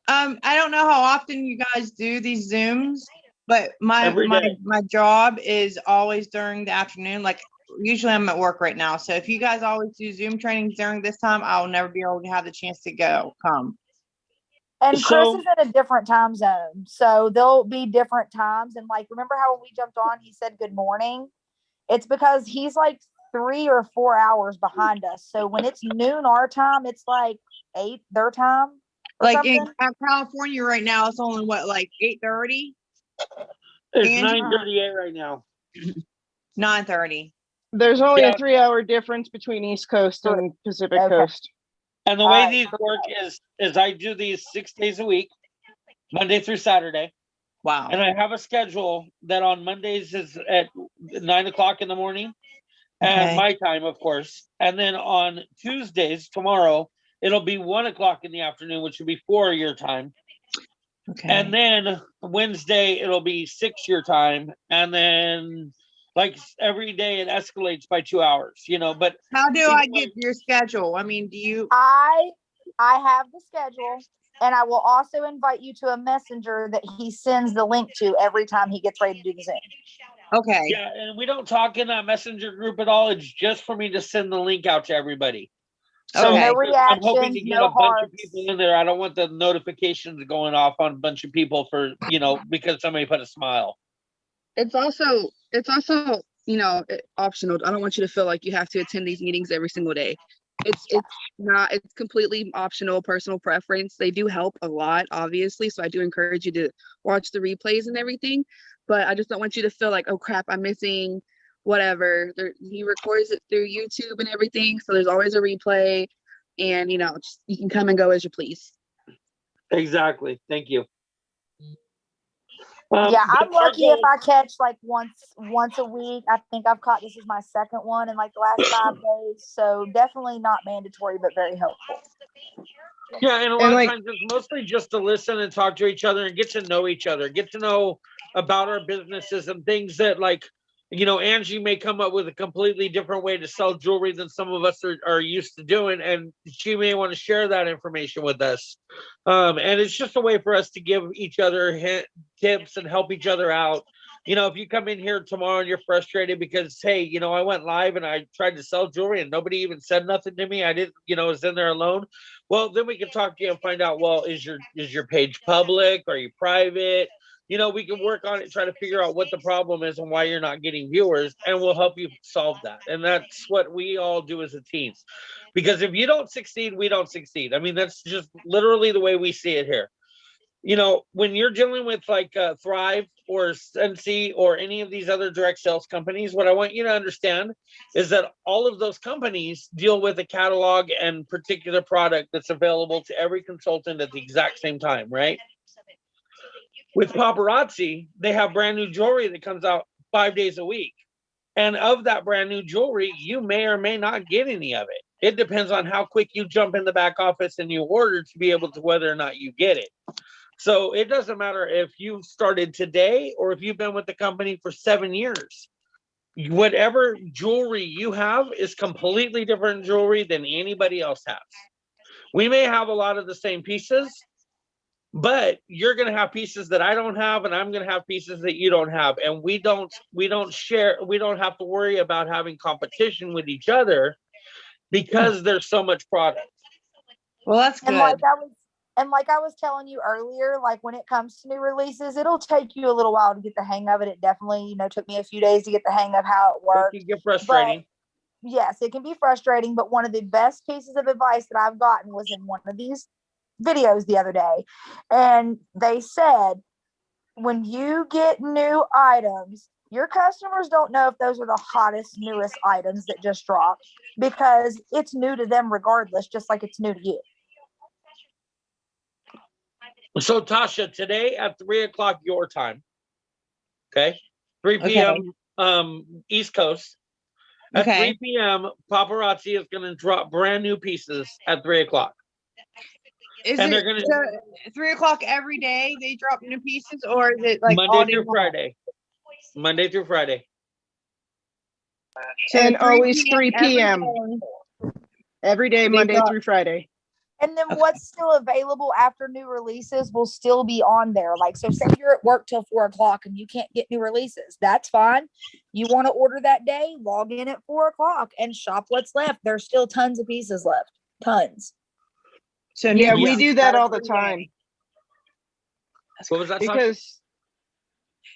I don't know how often you guys do these Zooms, but my Every day. my job is always during the afternoon. Like usually I'm at work right now. So if you guys always do Zoom trainings during this time, I'll never be able to have the chance to come. And Chris So- is in a different time zone. So there'll be different times. And like, remember how when we jumped on, he said good morning? It's because he's like 3 or 4 hours behind us. So when it's noon our time, it's like 8 their time. Or Like in something. California right now, it's only what, like 8:30, It's Angie? 9:38 right now. 9:30. There's only Yeah. a 3-hour difference between East Coast and Pacific Okay. Coast. And the All way right. these work is I do these 6 days a week, Monday through Saturday. Wow. And I have a schedule that on Mondays is at 9 o'clock in the morning, and Okay. my time, of course. And then on Tuesdays, tomorrow, it'll be 1 o'clock in the afternoon, which will be 4 your time. Okay. And then Wednesday, it'll be 6 your time. And then like every day it escalates by 2 hours, but How do I get your schedule? I mean, do you? I have the schedule, and I will also invite you to a messenger that he sends the link to every time he gets ready to do the Zoom. Okay. yeah, and we don't talk in that messenger group at all. It's just for me to send the link out to everybody. So Okay. no I'm hoping reactions, to get no a bunch of hearts. people in there. I don't want the notifications going off on a bunch of people for, because somebody put a smile. It's also, optional. I don't want you to feel like you have to attend these meetings every single day. It's not, it's completely optional, personal preference. They do help a lot, obviously. So I do encourage you to watch the replays and everything, but I just don't want you to feel like, oh crap, I'm missing whatever. He records it through YouTube and everything. So there's always a replay, and just, you can come and go as you please. Exactly. Thank you. Yeah, I'm but our lucky if goal- I catch like once a week. I think I've caught, this is my second one in like the last 5 days. So definitely not mandatory, but very helpful. Yeah, and a lot And of like- times it's mostly just to listen and talk to each other and get to know each other, get to know about our businesses and things that, like, Angie may come up with a completely different way to sell jewelry than some of us are used to doing, and she may want to share that information with us. And it's just a way for us to give each other tips and help each other out. If you come in here tomorrow and you're frustrated because, hey, I went live and I tried to sell jewelry and nobody even said nothing to me. I didn't, was in there alone. Well, then we can talk to you and find out, well, is your page public? Are you private? We can work on it, try to figure out what the problem is and why you're not getting viewers, and we'll help you solve that. And that's what we all do as a team. Because if you don't succeed, we don't succeed. I mean, that's just literally the way we see it here. When you're dealing with like Thrive or Sensi or any of these other direct sales companies, what I want you to understand is that all of those companies deal with a catalog and particular product that's available to every consultant at the exact same time, right? With Paparazzi, they have brand new jewelry that comes out 5 days a week. And of that brand new jewelry, you may or may not get any of it. It depends on how quick you jump in the back office and you order to be able to whether or not you get it. So it doesn't matter if you started today or if you've been with the company for 7 years. Whatever jewelry you have is completely different jewelry than anybody else has. We may have a lot of the same pieces, but you're going to have pieces that I don't have, and I'm going to have pieces that you don't have. And we don't share. We don't have to worry about having competition with each other because there's so much product. Well, that's good. And like I was telling you earlier, like when it comes to new releases, it'll take you a little while to get the hang of it. It definitely, took me a few days to get the hang of how it works. It can get frustrating. Yes, it can be frustrating, but one of the best pieces of advice that I've gotten was in one of these videos the other day, and they said when you get new items, your customers don't know if those are the hottest, newest items that just dropped because it's new to them regardless, just like it's new to you. So Tasha, today at 3:00 your time, okay, 3 p.m. East Coast. At 3 p.m., Paparazzi is going to drop brand new pieces at 3:00. Is And it they're gonna 3:00 every day they drop new pieces, or is it like all Monday day through long? Friday. Monday through Friday. So And 3 always p.m. 3 p.m. every day, They Monday drop- through Friday. And then what's still available after new releases will still be on there. Like, so say you're at work till 4:00 and you can't get new releases. That's fine. You want to order that day, log in at 4:00 and shop what's left. There's still tons of pieces left. Tons. So Yeah, new we pieces do that all the every time day. What was that? Tasha? because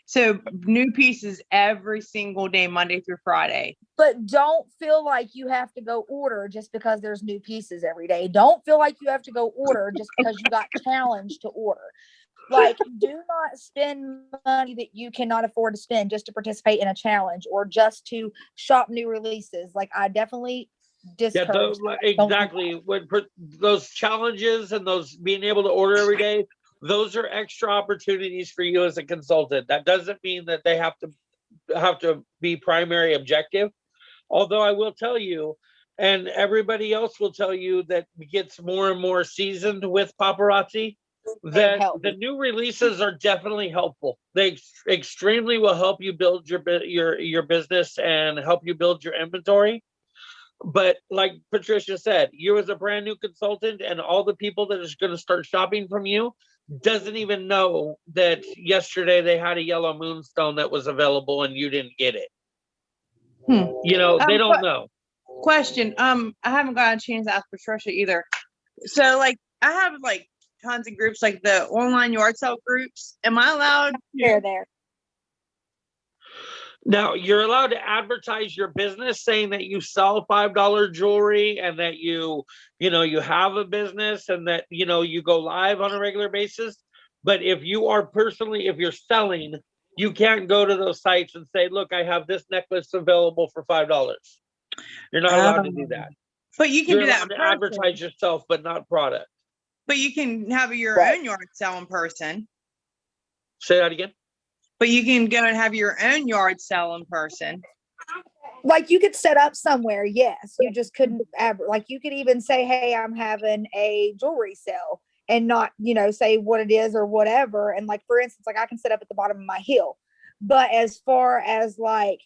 So new pieces every single day, Monday through Friday. But don't feel like you have to go order just because there's new pieces every day. Don't feel like you have to go order just because you got challenged to order. Like, do not spend money that you cannot afford to spend just to participate in a challenge or just to shop new releases. Like, I definitely discourage that. Don't do exactly. Those challenges and those being able to order every day, those are extra opportunities for you as a consultant. That doesn't mean that they have to be primary objective. Although I will tell you, and everybody else will tell you that gets more and more seasoned with Paparazzi, that help. the new releases are definitely helpful. They extremely will help you build your business and help you build your inventory. But like Patricia said, you as a brand new consultant and all the people that is going to start shopping from you doesn't even know that yesterday they had a yellow moonstone that was available and you didn't get it. You know, they don't know. Question. I haven't got a chance to ask Patricia either. So like I have like tons of groups, like the online yard sale groups. Am I allowed They're to? there. Now, you're allowed to advertise your business saying that you sell $5 jewelry and that you have a business and that, you go live on a regular basis. But if you're selling, you can't go to those sites and say, look, I have this necklace available for $5. You're not allowed to do that. But you can You're do that allowed in to advertise person. yourself, but not product. But you can have your Right. own yard sale in person. Say that again. But you can go and have your own yard sale in person. Like, you could set up somewhere, yes. You just couldn't like, you could even say, hey, I'm having a jewelry sale and not, say what it is or whatever. And like, for instance, like I can set up at the bottom of my hill. But as far as like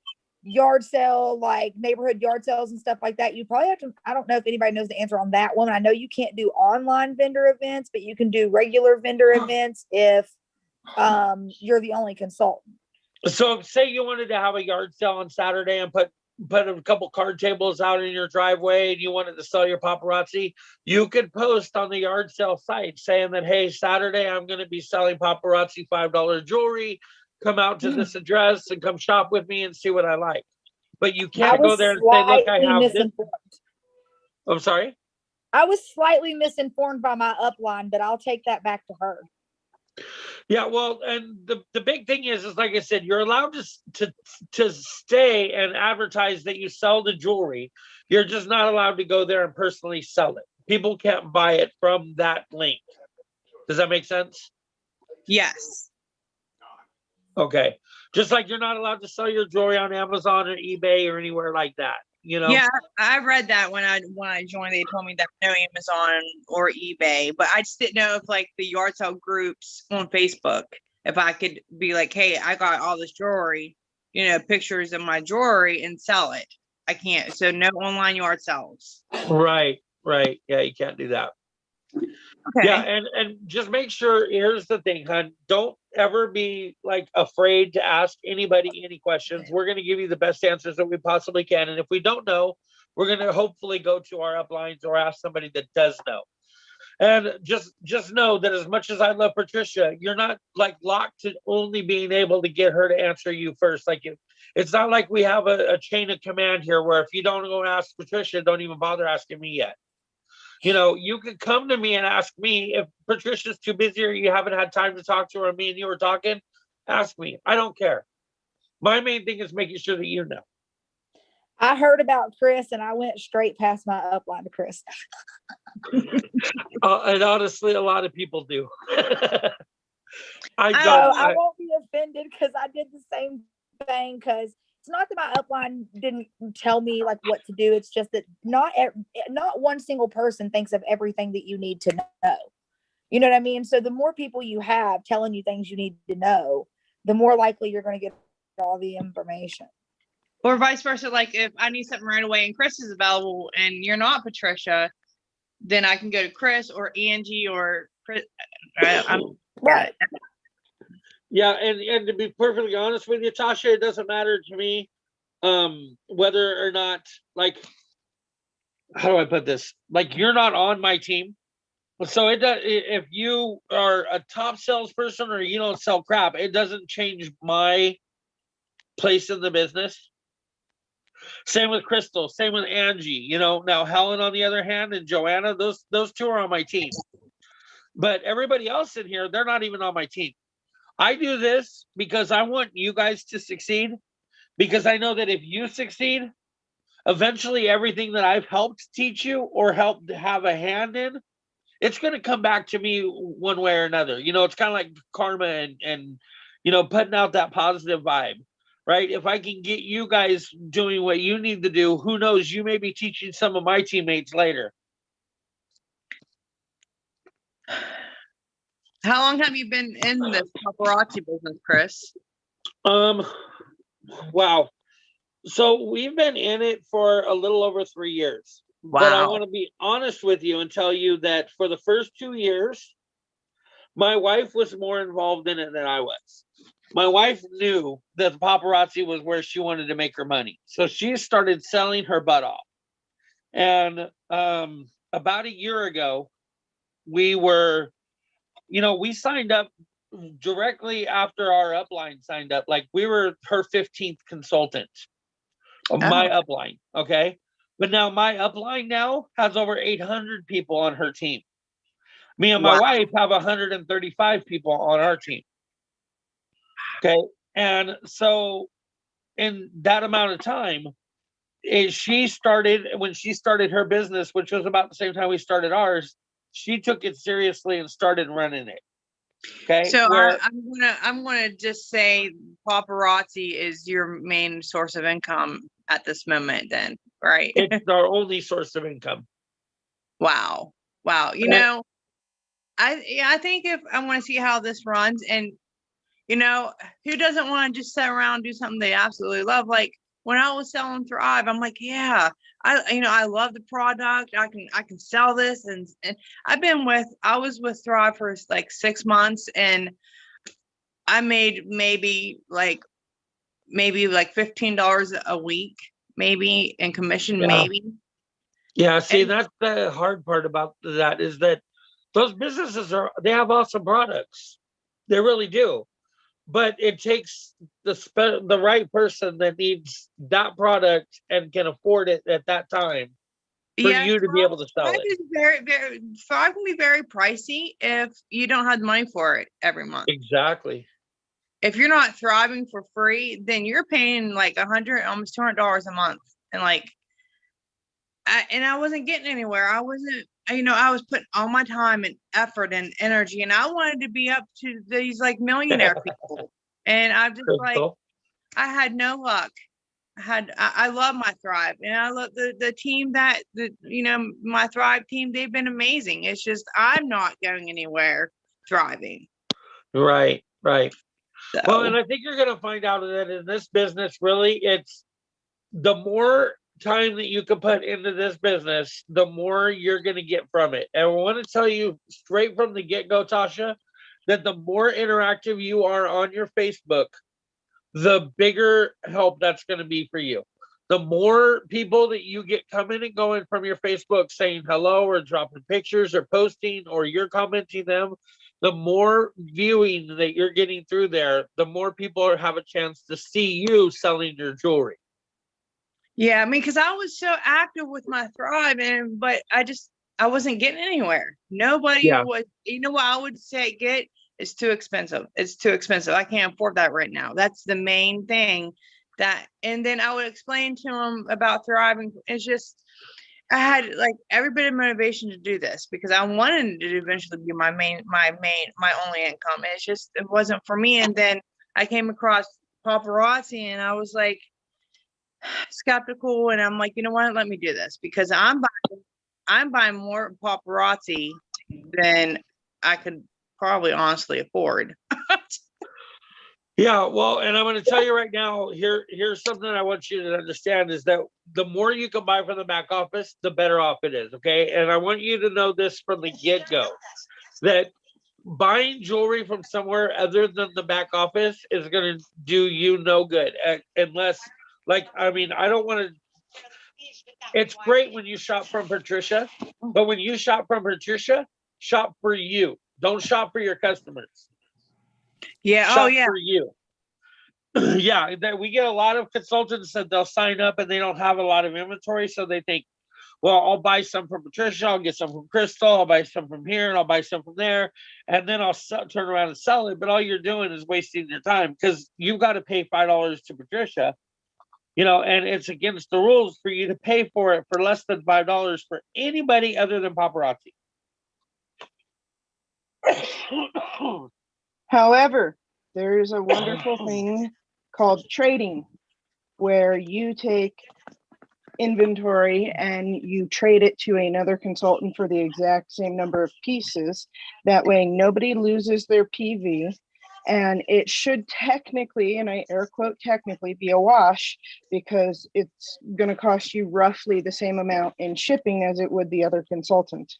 yard sale, like neighborhood yard sales and stuff like that, you probably have to, I don't know if anybody knows the answer on that one. I know you can't do online vendor events, but you can do regular vendor events if you're the only consultant. So say you wanted to have a yard sale on Saturday and put a couple card tables out in your driveway and you wanted to sell your paparazzi, you could post on the yard sale site saying that, hey, Saturday I'm going to be selling paparazzi $5 jewelry. Come out to this address and come shop with me and see what I like. But you can't go there and say, look, I have this. I'm sorry? I was slightly misinformed by my upline, but I'll take that back to her. Yeah, well, and the big thing is like I said, you're allowed to stay and advertise that you sell the jewelry. You're just not allowed to go there and personally sell it. People can't buy it from that link. Does that make sense? Yes. Okay. Just like you're not allowed to sell your jewelry on Amazon or eBay or anywhere like that. Yeah, I read that when I joined. They told me that no Amazon or eBay, but I just didn't know if like the yard sale groups on Facebook, if I could be like, hey, I got all this jewelry, pictures of my jewelry and sell it. I can't. So no online yard sales. Right. Yeah, you can't do that. Okay. Yeah, and just make sure, here's the thing, hon, don't ever be like afraid to ask anybody any questions. We're going to give you the best answers that we possibly can. And if we don't know, we're going to hopefully go to our uplines or ask somebody that does know. And just know that as much as I love Patricia, you're not like locked to only being able to get her to answer you first. Like it's not like we have a chain of command here where if you don't go and ask Patricia, don't even bother asking me yet. You know, you could come to me and ask me if Patricia's too busy or you haven't had time to talk to her, or me and you were talking, ask me. I don't care. My main thing is making sure that you know. I heard about Chris and I went straight past my upline to Chris. And honestly, a lot of people do. I So don't. I won't be offended because I did the same thing, because it's not that my upline didn't tell me like what to do. It's just that not one single person thinks of everything that you need to know. You know what I mean? So the more people you have telling you things you need to know, the more likely you're going to get all the information. Or vice versa. Like if I need something right away and Chris is available and you're not Patricia, then I can go to Chris or Angie or Chris. Right. Yeah, and to be perfectly honest with you, Tasha, it doesn't matter to me whether or not, like, how do I put this? Like, you're not on my team. So it does, if you are a top salesperson or you don't sell crap, it doesn't change my place in the business. Same with Crystal, same with Angie. You know, now Helen on the other hand and Joanna, those two are on my team. But everybody else in here, they're not even on my team. I do this because I want you guys to succeed, because I know that if you succeed, eventually everything that I've helped teach you or helped have a hand in, it's going to come back to me one way or another. You know, it's kind of like karma and, you know, putting out that positive vibe, right? If I can get you guys doing what you need to do, who knows, you may be teaching some of my teammates later. How long have you been in this paparazzi business, Chris? Wow. So we've been in it for a little over 3 years. Wow. But I want to be honest with you and tell you that for the first 2 years, my wife was more involved in it than I was. My wife knew that the paparazzi was where she wanted to make her money. So she started selling her butt off. And about a year ago, we were, you know, we signed up directly after our upline signed up. Like we were her 15th consultant of my upline. Okay. But now my upline now has over 800 people on her team. Me and my wife have 135 people on our team. Okay. And so in that amount of time, when she started her business, which was about the same time we started ours, she took it seriously and started running it. Okay. So I'm gonna just say paparazzi is your main source of income at this moment then, right? It's our only source of income. Wow. You know, I think if I want to see how this runs, and you know, who doesn't want to just sit around and do something they absolutely love? Like when I was selling Thrive, I'm like, yeah, I love the product. I can sell this, and I was with Thrive for like 6 months, and I made maybe like $15 a week, maybe in commission, maybe. Yeah, see, that's the hard part about that, is that those businesses they have awesome products. They really do. But it takes the right person that needs that product and can afford it at that time for you to be able to sell it. Thrive can be very pricey if you don't have the money for it every month. Exactly. If you're not thriving for free, then you're paying like $100, almost $200 a month. And like, I wasn't getting anywhere. I wasn't, I was putting all my time and effort and energy, and I wanted to be up to these like millionaire people. And I just I had no luck. I love my Thrive, and I love the team my Thrive team. They've been amazing. It's just, I'm not going anywhere thriving. Right. So. Well, and I think you're going to find out that in this business, really, it's the more time that you can put into this business, the more you're going to get from it. And I want to tell you straight from the get-go, Tasha, that the more interactive you are on your Facebook, the bigger help that's going to be for you. The more people that you get coming and going from your Facebook saying hello or dropping pictures or posting or you're commenting them, the more viewing that you're getting through there, the more people have a chance to see you selling your jewelry. Yeah, I mean, because I was so active with my Thrive, but I I wasn't getting anywhere. Nobody Yeah. was, you know what I would say, it's too expensive. It's too expensive. I can't afford that right now. That's the main thing and then I would explain to them about thriving. It's just, I had like every bit of motivation to do this because I wanted to eventually be my only income. It's just, it wasn't for me. And then I came across paparazzi and I was like skeptical, and I'm like, you know what, let me do this because I'm buying more paparazzi than I could probably honestly afford. Yeah, well, and I'm going to tell you right now, here's something I want you to understand is that the more you can buy from the back office, the better off it is, okay? And I want you to know this from the get-go, that buying jewelry from somewhere other than the back office is going to do you no good unless, like, I mean, I don't want to, it's great when you shop from Patricia, but when you shop from Patricia, shop for you. Don't shop for your customers. Yeah. Shop Oh yeah. for you. Yeah, we get a lot of consultants that they'll sign up and they don't have a lot of inventory, so they think, well, I'll buy some from Patricia, I'll get some from Crystal, I'll buy some from here, and I'll buy some from there, and then I'll turn around and sell it. But all you're doing is wasting your time because you've got to pay $5 to Patricia, you know, and it's against the rules for you to pay for it for less than $5 for anybody other than paparazzi. However, there is a wonderful thing called trading, where you take inventory and you trade it to another consultant for the exact same number of pieces. That way nobody loses their PV, and it should technically, and I air quote technically, be a wash because it's going to cost you roughly the same amount in shipping as it would the other consultant.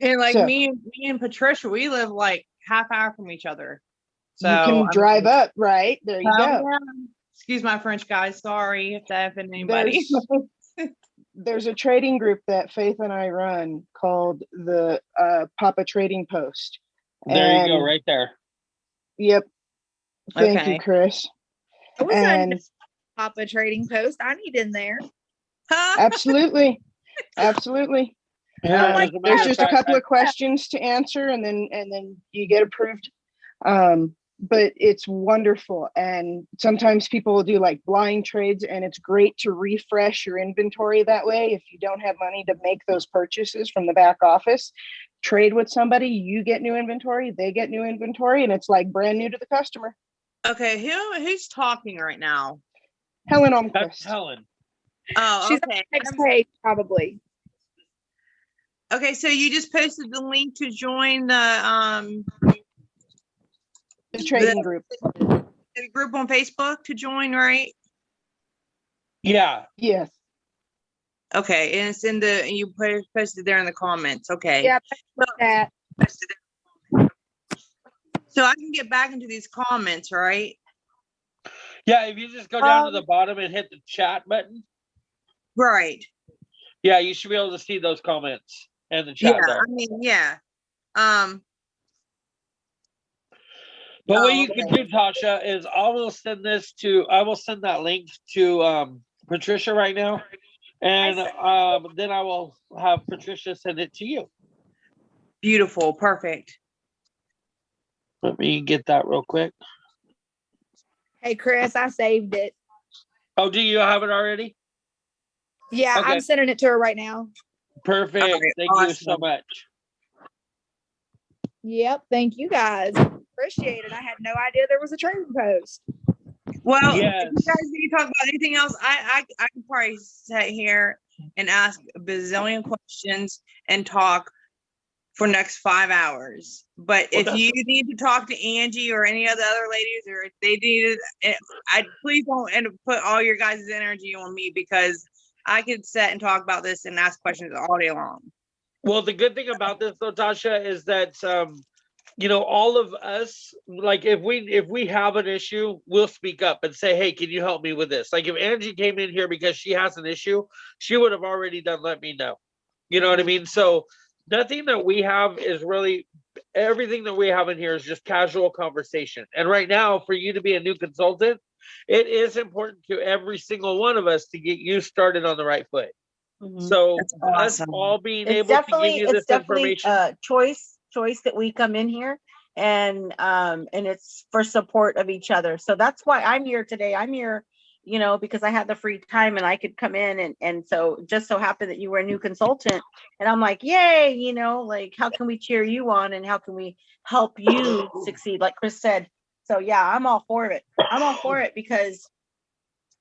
And like So, me and Patricia, we live like half hour from each other. So you can drive up, right? There you Oh, go. yeah. Excuse my French, guys. Sorry if that offended anybody. There's a trading group that Faith and I run called the Papa Trading Post. There you go, right there. Yep. Thank Okay. you, Chris. I was And Papa Trading Post. I need in there. absolutely, absolutely. Yeah, as a matter There's of just a fact, couple of questions to answer, and then you get approved. But it's wonderful, and sometimes people will do like blind trades, and it's great to refresh your inventory that way. If you don't have money to make those purchases from the back office, trade with somebody, you get new inventory, they get new inventory, and it's like brand new to the customer. Okay, who's talking right now? Helen that's Omquist. Helen. Oh, She's okay. on the next page, probably. Okay, so you just posted the link to join The trading group. the group on Facebook to join, right? Yeah. Yes. Okay, and it's you posted there in the comments. Okay. Yeah, that. So I can get back into these comments, right? Yeah, if you just go down to the bottom and hit the chat button. Right. Yeah, you should be able to see those comments and the chat there. I mean, yeah. But what you can do, Tasha, is I will send that link to Patricia right now. And then I will have Patricia send it to you. Beautiful. Perfect. Let me get that real quick. Hey, Chris, I saved it. Oh, do you have it already? Yeah, Okay. I'm sending it to her right now. Perfect. All right, Thank you so much. Yep. Thank you guys. Appreciate it. I had no idea there was a trading post. Well, Yes. if you guys need to talk about anything else, I can probably sit here and ask a bazillion questions and talk for next 5 hours. But if you need to talk to Angie or any of the other ladies, or if they need it, please don't put all your guys' energy on me, because I could sit and talk about this and ask questions all day long. Well, the good thing about this, though, Tasha, is that all of us, like if we have an issue, we'll speak up and say, hey, can you help me with this? Like if Angie came in here because she has an issue, she would have already let me know. You know what I mean? So nothing that we have is really, everything that we have in here is just casual conversation. And right now, for you to be a new consultant, it is important to every single one of us to get you started on the right foot. Mhm. So That's us awesome. all being It's able to give definitely, you it's this definitely information. choice that we come in here, and it's for support of each other. So that's why I'm here today. I'm here, because I had the free time and I could come in, and so it just so happened that you were a new consultant, and I'm like, yay, like how can we cheer you on and how can we help you succeed, like Chris said. So yeah, I'm all for it. I'm all for it because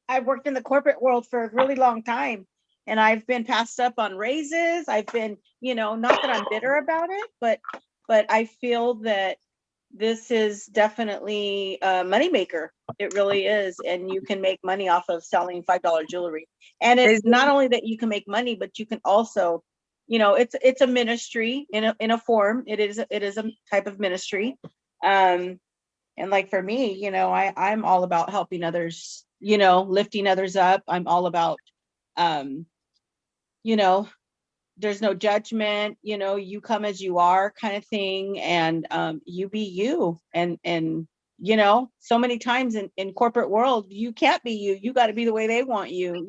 I've worked in the corporate world for a really long time, and I've been passed up on raises. I've been, not that I'm bitter about it, but I feel that this is definitely a moneymaker. It really is. And you can make money off of selling $5 jewelry. And it's Is not only that you can make money, but you can also, it's a ministry in a form. It is a type of ministry. And like for me, I'm all about helping others, lifting others up. I'm all about, um, you know, there's no judgment, you come as you are kind of thing. And you be you. And so many times in corporate world, you can't be you. You got to be the way they want you,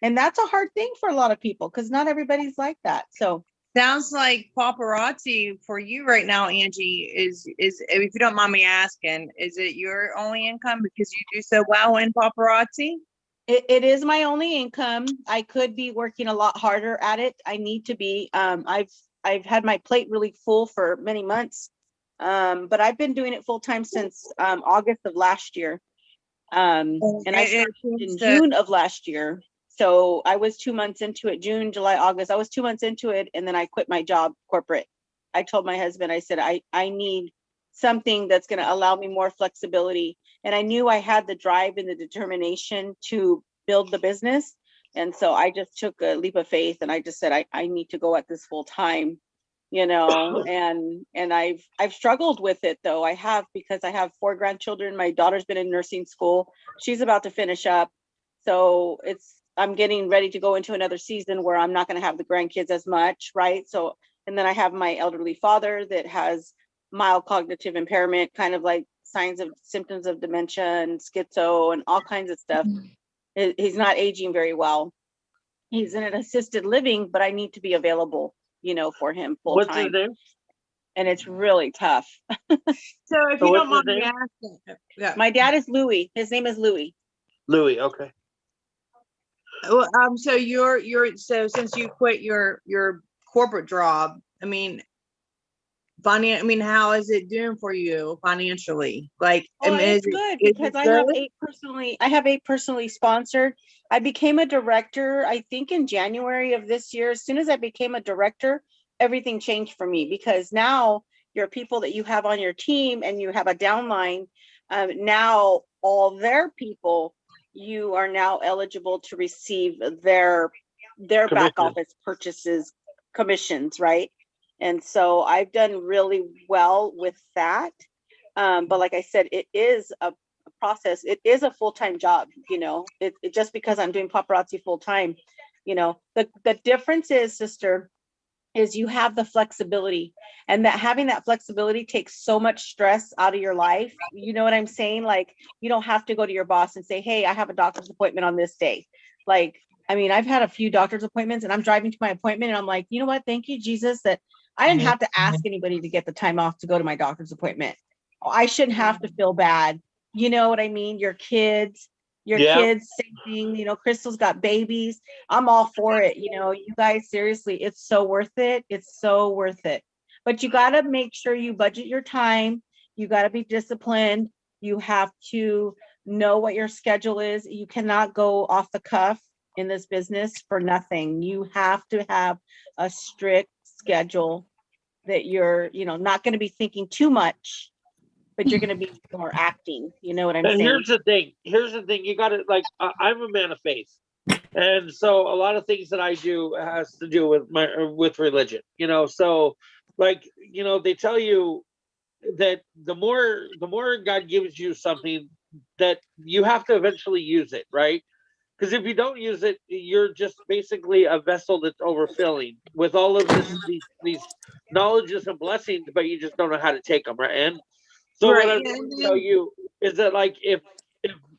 and that's a hard thing for a lot of people because not everybody's like that. So sounds like paparazzi for you right now, Angie, is if you don't mind me asking, is it your only income because you do so well in paparazzi? it is my only income. I could be working a lot harder at it. I need to be. I've had my plate really full for many months, but I've been doing it full time since August of last year. And I started in June of last year. So I was 2 months into it, June, July, August. I was 2 months into it, and then I quit my job corporate. I told my husband, I said, I need something that's going to allow me more flexibility. And I knew I had the drive and the determination to build the business. And so I just took a leap of faith and I just said, I need to go at this full time, and I've struggled with it though. I have, because I have 4 grandchildren. My daughter's been in nursing school. She's about to finish up. So I'm getting ready to go into another season where I'm not going to have the grandkids as much, right? So, and then I have my elderly father that has mild cognitive impairment, kind of like symptoms of dementia and schizo and all kinds of stuff. He's not aging very well. He's in an assisted living, but I need to be available, for him full What's his time. name? And it's really tough. So if So you what's don't mind his me name? asking, yeah. My dad is Louis. His name is Louis. Louis. Okay. Well, so so since you quit your corporate job, I mean, how is it doing for you financially? Like, I mean, It's good is because it good? I have 8 personally sponsored. I became a director, I think in January of this year. As soon as I became a director, everything changed for me because now your people that you have on your team and you have a downline, now all their people, you are now eligible to receive their back Commission. office purchases, commissions, right? And so I've done really well with that. But like I said, it is a process. It is a full-time job, it just because I'm doing paparazzi full-time, the difference is, sister, is you have the flexibility, and that having that flexibility takes so much stress out of your life. You know what I'm saying? Like, you don't have to go to your boss and say, hey, I have a doctor's appointment on this day. Like, I mean, I've had a few doctor's appointments and I'm driving to my appointment and I'm like, you know what? Thank you, Jesus, that I didn't have to ask anybody to get the time off to go to my doctor's appointment. I shouldn't have to feel bad. You know what I mean? Your kids, Yeah. same thing. Crystal's got babies. I'm all for it. You guys, seriously, it's so worth it. It's so worth it. But you got to make sure you budget your time. You got to be disciplined. You have to know what your schedule is. You cannot go off the cuff in this business for nothing. You have to have a strict schedule that you're, not going to be thinking too much, but you're going to be more acting. You know what I'm And saying? here's the thing. You got to, like, I'm a man of faith. And so a lot of things that I do has to do with religion, so like, they tell you that the more God gives you something, that you have to eventually use it, right? Because if you don't use it, you're just basically a vessel that's overfilling with all of these knowledges and blessings, but you just don't know how to take them, right? And so what Right. I'm trying to tell you is that, like, if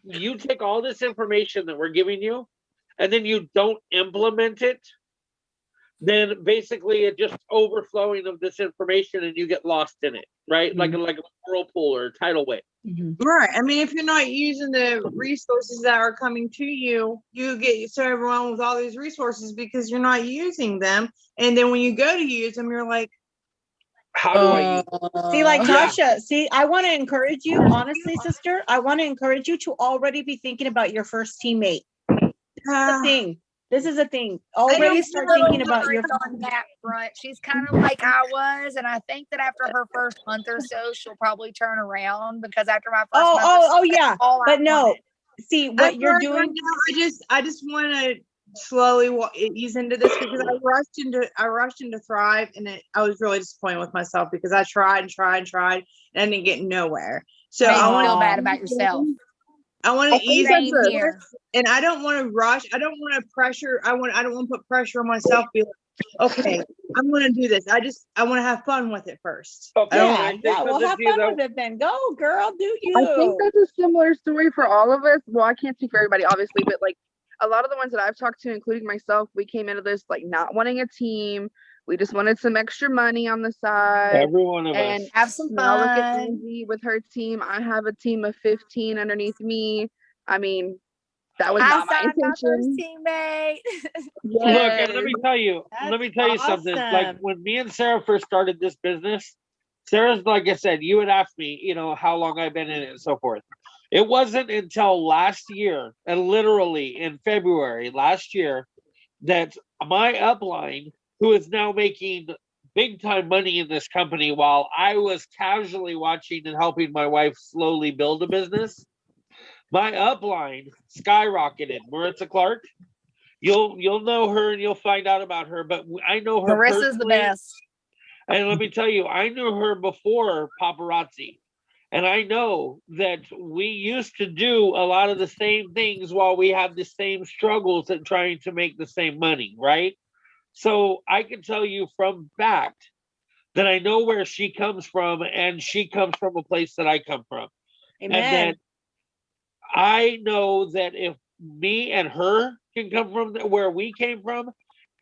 you take all this information that we're giving you and then you don't implement it, then basically it just overflowing of this information and you get lost in it, right? Like a whirlpool or a tidal wave. Right. I mean, if you're not using the resources that are coming to you, you get so overwhelmed with all these resources because you're not using them. And then when you go to use them, you're like, How do I use it? See, like Yeah. Tasha, see, I want to encourage you, honestly, sister. I want to encourage you to already be thinking about your first teammate. The thing. This is a thing. Already She's start a little thinking about your. behind on that front. She's kind of like I was, and I think that after her first month or so, she'll probably turn around because after my first month, or so, Yeah. all I But no, wanted. see what you're right doing. now, I just want to slowly ease into this because I rushed into Thrive, and I was really disappointed with myself because I tried and I didn't get nowhere. So Made I you want feel to bad about yourself. I want to ease Same into here. this, and I don't want to rush. I don't want to pressure. I don't want to put pressure on myself. Be like, okay, I'm going to do this. I want to have fun with it first. Okay. Yeah, well, have fun with it then. Go, girl, do you? I think that's a similar story for all of us. Well, I can't speak for everybody, obviously, but like a lot of the ones that I've talked to, including myself, we came into this like not wanting a team. We just wanted some extra money on the side. Every one of And us. Have some now look at fun. Angie with her team. I have a team of 15 underneath me. I mean, that was I not my signed my first intention. teammate. Look, and let Yes. me tell you something. Like awesome. when me and Sarah first started this business, Sarah's, like I said, you had asked me, how long I've been in it and so forth. It wasn't until last year, and literally in February last year, that my upline, who is now making big time money in this company while I was casually watching and helping my wife slowly build a business, my upline skyrocketed. Marissa Clark, you'll know her and you'll find out about her, but I know her Marissa's the personally. best. And let me tell you, I knew her before paparazzi. And I know that we used to do a lot of the same things while we had the same struggles and trying to make the same money, right? So I can tell you from fact that I know where she comes from, and she comes from a place that I come from. And Amen. that I know that if me and her can come from where we came from,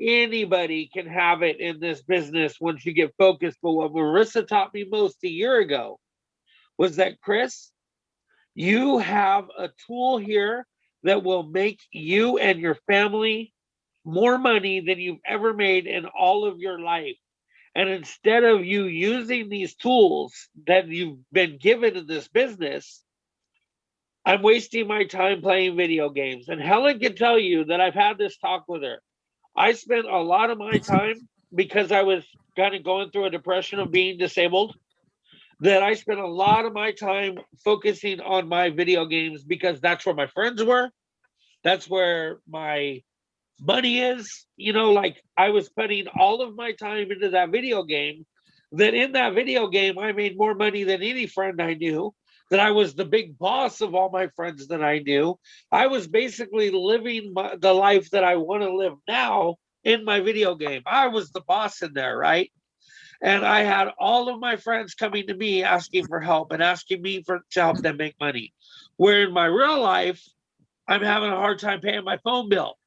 anybody can have it in this business once you get focused. But what Marissa taught me most a year ago was that, Chris, you have a tool here that will make you and your family more money than you've ever made in all of your life. And instead of you using these tools that you've been given in this business, I'm wasting my time playing video games. And Helen can tell you that I've had this talk with her. I spent a lot of my time, because I was kind of going through a depression of being disabled, that I spent a lot of my time focusing on my video games because that's where my friends were. That's where my money is. Like I was putting all of my time into that video game, that in that video game, I made more money than any friend I knew, that I was the big boss of all my friends that I knew. I was basically living the life that I want to live now in my video game. I was the boss in there, right? And I had all of my friends coming to me asking for help and asking me to help them make money. Where in my real life, I'm having a hard time paying my phone bill,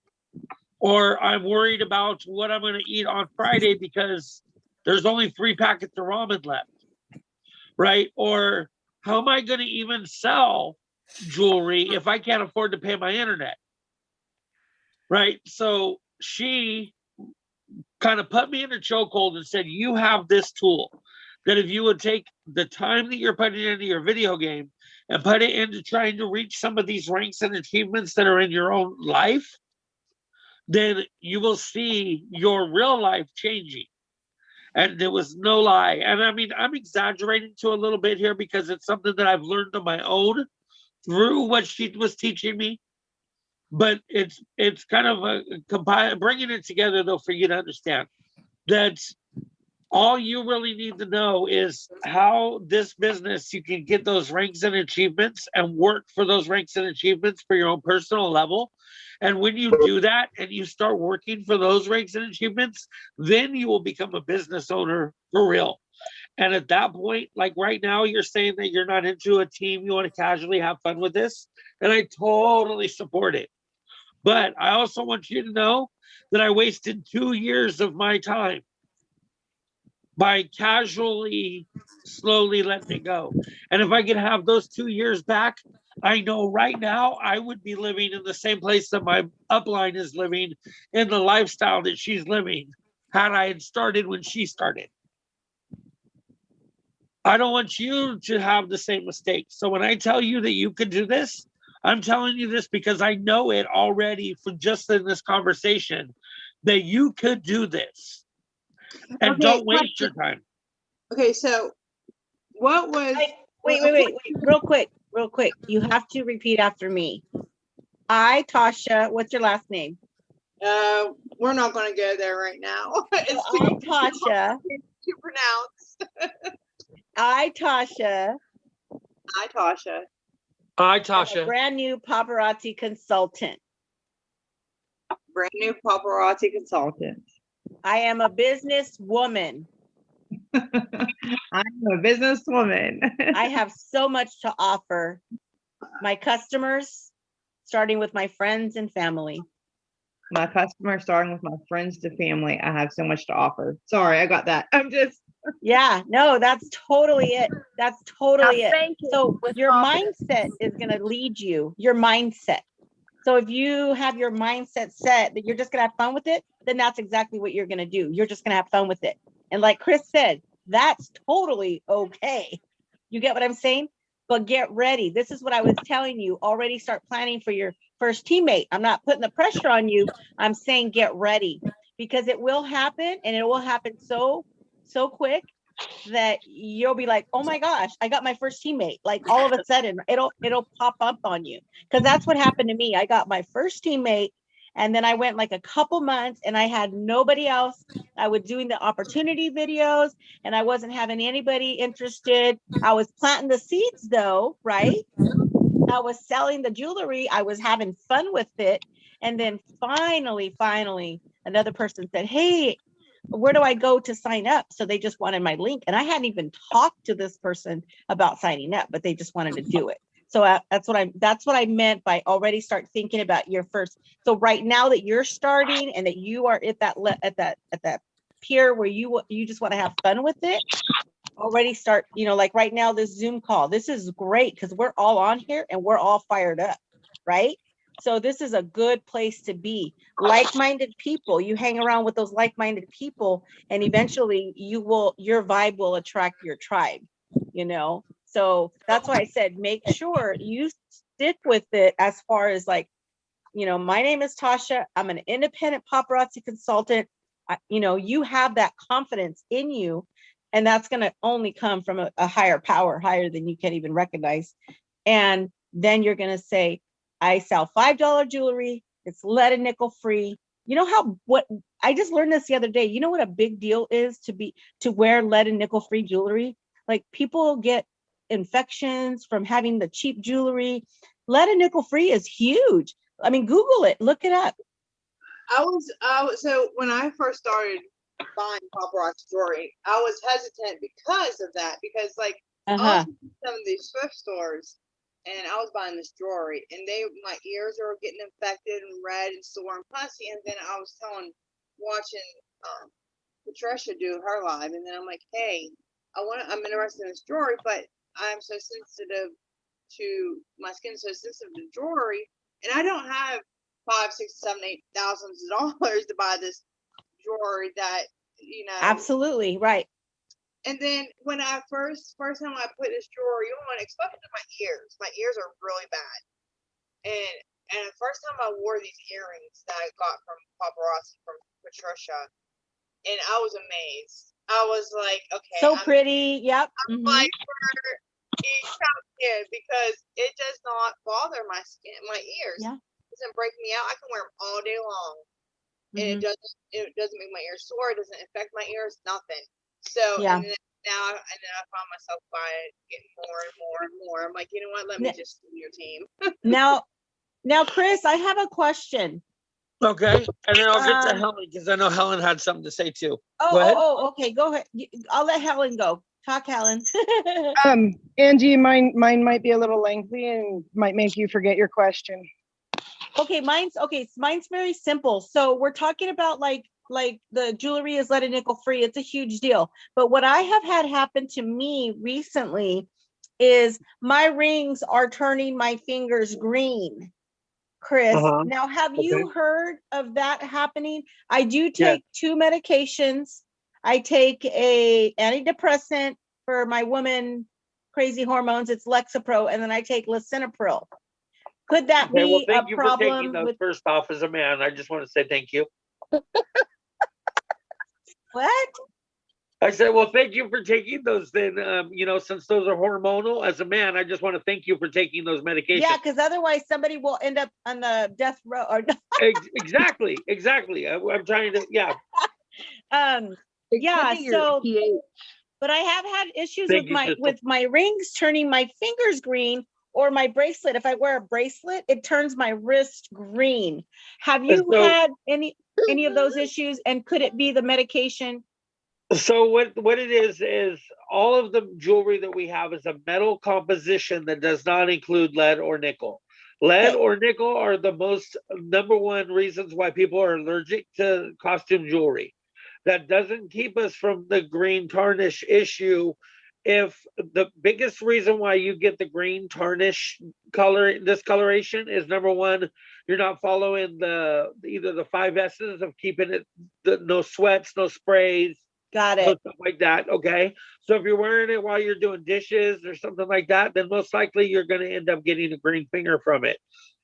or I'm worried about what I'm going to eat on Friday because there's only 3 packets of ramen left, right? Or how am I going to even sell jewelry if I can't afford to pay my internet, right? So she kind of put me in a chokehold and said, you have this tool that if you would take the time that you're putting into your video game and put it into trying to reach some of these ranks and achievements that are in your own life, then you will see your real life changing. And there was no lie. And I mean, I'm exaggerating to a little bit here because it's something that I've learned on my own through what she was teaching me. But it's kind of bringing it together, though, for you to understand that all you really need to know is how this business, you can get those ranks and achievements and work for those ranks and achievements for your own personal level. And when you do that and you start working for those ranks and achievements, then you will become a business owner for real. And at that point, like right now, you're saying that you're not into a team, you want to casually have fun with this. And I totally support it. But I also want you to know that I wasted 2 years of my time by casually, slowly letting it go. And if I could have those 2 years back, I know right now I would be living in the same place that my upline is living, in the lifestyle that she's living, had I had started when she started. I don't want you to have the same mistake. So when I tell you that you could do this, I'm telling you this because I know it already from just in this conversation that you could do this. And Okay, don't waste your time. Okay, so what was? Wait. Real quick. You have to repeat after me. I, Tasha, what's your last name? We're not going to go there right now. It's I, Tasha. too pronounced. I, Tasha. Hi, Tasha. Hi, I'm a Tasha. brand new paparazzi consultant. Brand new paparazzi consultant. I am a businesswoman. I'm a businesswoman. I have so much to offer my customers, starting with my friends and family. My customer, starting with my friends to family. I have so much to offer. Sorry, I got that. I'm just. Yeah, no, that's totally it. That's totally it. Thank you. So With your confidence. mindset is going to lead you, your mindset. So if you have your mindset set that you're just going to have fun with it, then that's exactly what you're going to do. You're just going to have fun with it. And like Chris said, that's totally okay. You get what I'm saying? But get ready. This is what I was telling you. Already start planning for your first teammate. I'm not putting the pressure on you. I'm saying get ready, because it will happen, and it will happen so quick that you'll be like, oh my gosh, I got my first teammate. Like all of a sudden it'll pop up on you. Because that's what happened to me. I got my first teammate, and then I went like a couple months and I had nobody else. I was doing the opportunity videos and I wasn't having anybody interested. I was planting the seeds though, right? I was selling the jewelry. I was having fun with it. And then finally, another person said, hey, where do I go to sign up? So they just wanted my link. And I hadn't even talked to this person about signing up, but they just wanted to do it. So that's what I meant by already start thinking about your first. So right now that you're starting and that you are at that pier where you just want to have fun with it, already start, like right now, this Zoom call, this is great because we're all on here and we're all fired up, right? So this is a good place to be. Like-minded people, you hang around with those like-minded people, and eventually your vibe will attract your tribe, So that's why I said, make sure you stick with it as far as like, my name is Tasha. I'm an independent paparazzi consultant. You have that confidence in you, and that's going to only come from a higher power, higher than you can even recognize. And then you're going to say, I sell $5 jewelry. It's lead and nickel free. You know what I just learned this the other day. You know what a big deal is to wear lead and nickel free jewelry? Like people get infections from having the cheap jewelry. Lead and nickel free is huge. I mean, Google it, look it up. So when I first started buying paparazzi jewelry, I was hesitant because of that. Because I was in some of these thrift stores, and I was buying this jewelry, and my ears were getting infected and red and sore and pussy. And then I was watching Patricia do her live, and then I'm like, hey, I'm interested in this jewelry, but I'm so sensitive my skin's so sensitive to jewelry, and I don't have $5,000, $6,000, $7,000, $8,000 to buy this jewelry that Absolutely right. And then when I first time I put this jewelry on, especially my ears are really bad. And the first time I wore these earrings that I got from paparazzi from Patricia, and I was amazed. I was like, okay, so pretty. Yep. I'm like because it does not bother my skin, my ears. Yeah. It doesn't break me out. I can wear them all day long, and it doesn't make my ears sore. It doesn't affect my ears. Nothing. So yeah. And then I found myself getting more and more and more. I'm like, you know what? Let me just do your team. Now, Chris, I have a question. Okay, and then I'll get to Helen because I know Helen had something to say too. Go ahead. Okay, go ahead. I'll let Helen go. Talk, Helen. Angie, mine might be a little lengthy and might make you forget your question. Okay, mine's very simple. So we're talking about like the jewelry is lead and nickel free. It's a huge deal. But what I have had happen to me recently is my rings are turning my fingers green. Chris, Uh-huh. now have Okay. you heard of that happening? I do Yeah. take 2 medications. I take a antidepressant for my woman crazy hormones. It's Lexapro, and then I take lisinopril. Could that Okay, well, be a thank you for taking problem those with first off as a man. I just want to say thank you. what? I said, well, thank you for taking those then. Since those are hormonal, as a man, I just want to thank you for taking those medications. Yeah, because otherwise somebody will end up on the death row or Exactly. I'm trying to, yeah. It could yeah, be your so pH. but I have had issues Thank with you, my sister. rings turning my fingers green or my bracelet. If I wear a bracelet, it turns my wrist green. Have you So- had any of those issues? And could it be the medication? So what it is all of the jewelry that we have is a metal composition that does not include lead or nickel. Lead Okay. or nickel are the most number one reasons why people are allergic to costume jewelry. That doesn't keep us from the green tarnish issue. If the biggest reason why you get the green tarnish color discoloration is number one, you're not following either the 5 S's of keeping it no sweats, no sprays, Got so it. stuff like that. Okay. So if you're wearing it while you're doing dishes or something like that, then most likely you're going to end up getting a green finger from it.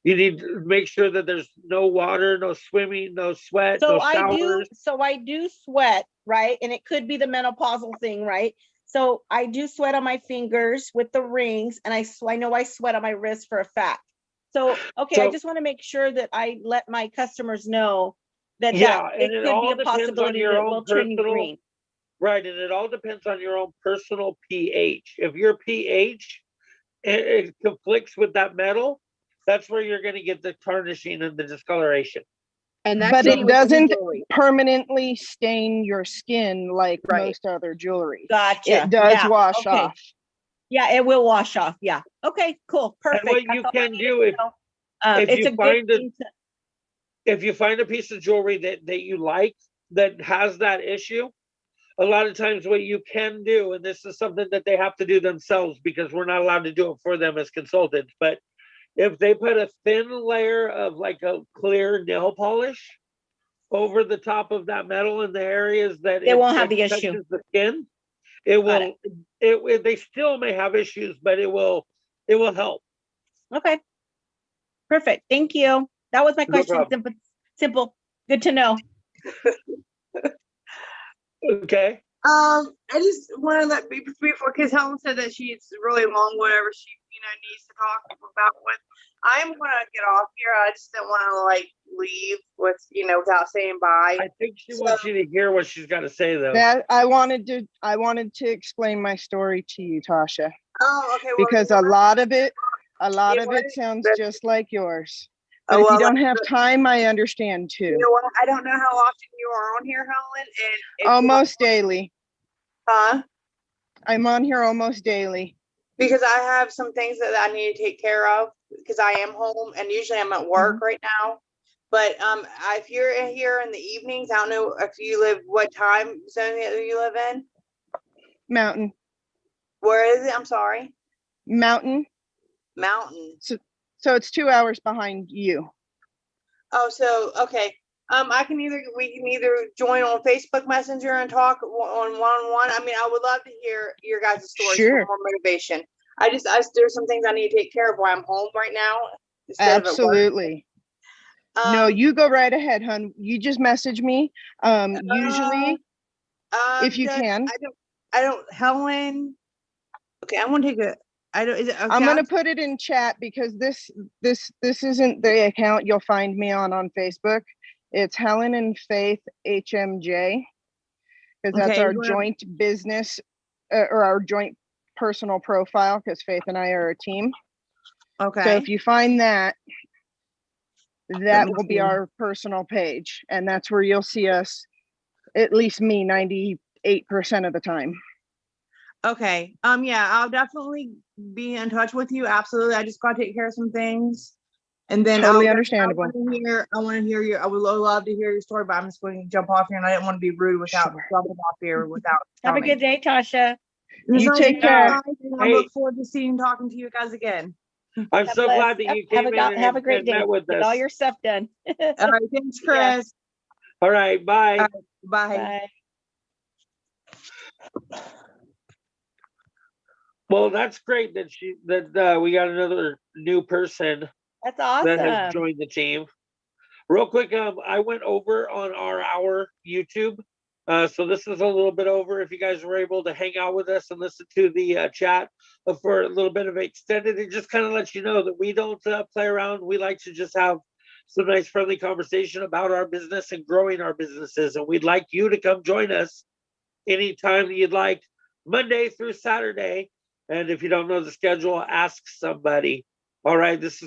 You need to make sure that there's no water, no swimming, no sweat, no showers. I do sweat, right? And it could be the menopausal thing, right? So I do sweat on my fingers with the rings, and I know I sweat on my wrist for a fact. So okay, I So- just want to make sure that I let my customers know that Yeah, it and it could be all a depends on possibility your that own will turn you personal, green. right? And it all depends on your own personal pH. If your pH it conflicts with that metal, that's where you're going to get the tarnishing and the discoloration. And that's But usually it with any doesn't jewelry. permanently stain your skin like Right. most other jewelry. Gotcha. It does Yeah, wash okay. off. Yeah, it will wash off. Yeah. Okay, cool. Perfect. And what That's you all I can needed do to if know. if It's you a good find thing to, if you find a piece of jewelry that you like that has that issue, a lot of times what you can do, and this is something that they have to do themselves because we're not allowed to do it for them as consultants, but if they put a thin layer of like a clear nail polish over the top of that metal in the areas that They won't have it the issue. touches the skin, it Got will they still may have issues, but it will help. Okay. Perfect. Thank you. That was my No question. problem. Simple. Good to know. Okay. I just want to let before, because Helen said that she's really long, whatever she, needs to talk about with. I'm gonna get off here. I just didn't want to like leave with, without saying bye. I think she wants you to hear what she's got to say though. That I wanted to explain my story to you, Tasha, Oh, okay. Well, because a lot of it what? sounds just like yours. Oh, But if you well, don't have time, I understand too. you know what? I don't know how often you are on here, Helen, and if you Almost daily. huh? I'm on here almost daily. Because I have some things that I need to take care of because I am home and usually I'm at work right now. But if you're here in the evenings, I don't know if you live what time zone you live in. Mountain. Where is it? I'm sorry. Mountain. Mountain. So it's 2 hours behind you. Oh, so okay. We can either join on Facebook Messenger and talk on one-on-one. I mean, I would love to hear your guys' stories Sure. for more motivation. There's some things I need to take care of while I'm home right now. Instead of at work. Absolutely. No, you go right ahead, hun. You just message me. Usually, if you can. I don't, Helen. Okay, I'm gonna take a. I don't. Is it? Okay, I'm gonna put it in chat because this isn't the account you'll find me on Facebook. It's Helen and Faith HMJ, because that's Okay, our you wanna- joint business or our joint personal profile. Because Faith and I are a team. Okay. So if you find that me will be see. our personal page, and that's where you'll see us. At least me, 98% of the time. Okay. Yeah, I'll definitely be in touch with you. Absolutely. I just gotta take care of some things. And then Totally I understandable. want to hear your, I would love to hear your story, but I'm just going to jump off here and I didn't want to be rude without Sure. jumping off here without. Have a telling. good day, Tasha. It's You nice take to care. meet you guys, and I Hey. look forward to seeing and talking to you guys again. I'm God so bless. glad that Yep, you came in have a great and day. met with Get us. all your stuff done. All right, thanks, Yeah. Chris. All right, bye. All right, bye. Bye. Well, that's great that we got another new person That's that has awesome. joined the team. Real quick, I went over on our YouTube. So this is a little bit over. If you guys were able to hang out with us and listen to the chat for a little bit of extended, it just kind of lets you know that we don't play around. We like to just have some nice friendly conversation about our business and growing our businesses. And we'd like you to come join us anytime that you'd like, Monday through Saturday. And if you don't know the schedule, ask somebody. All right, this is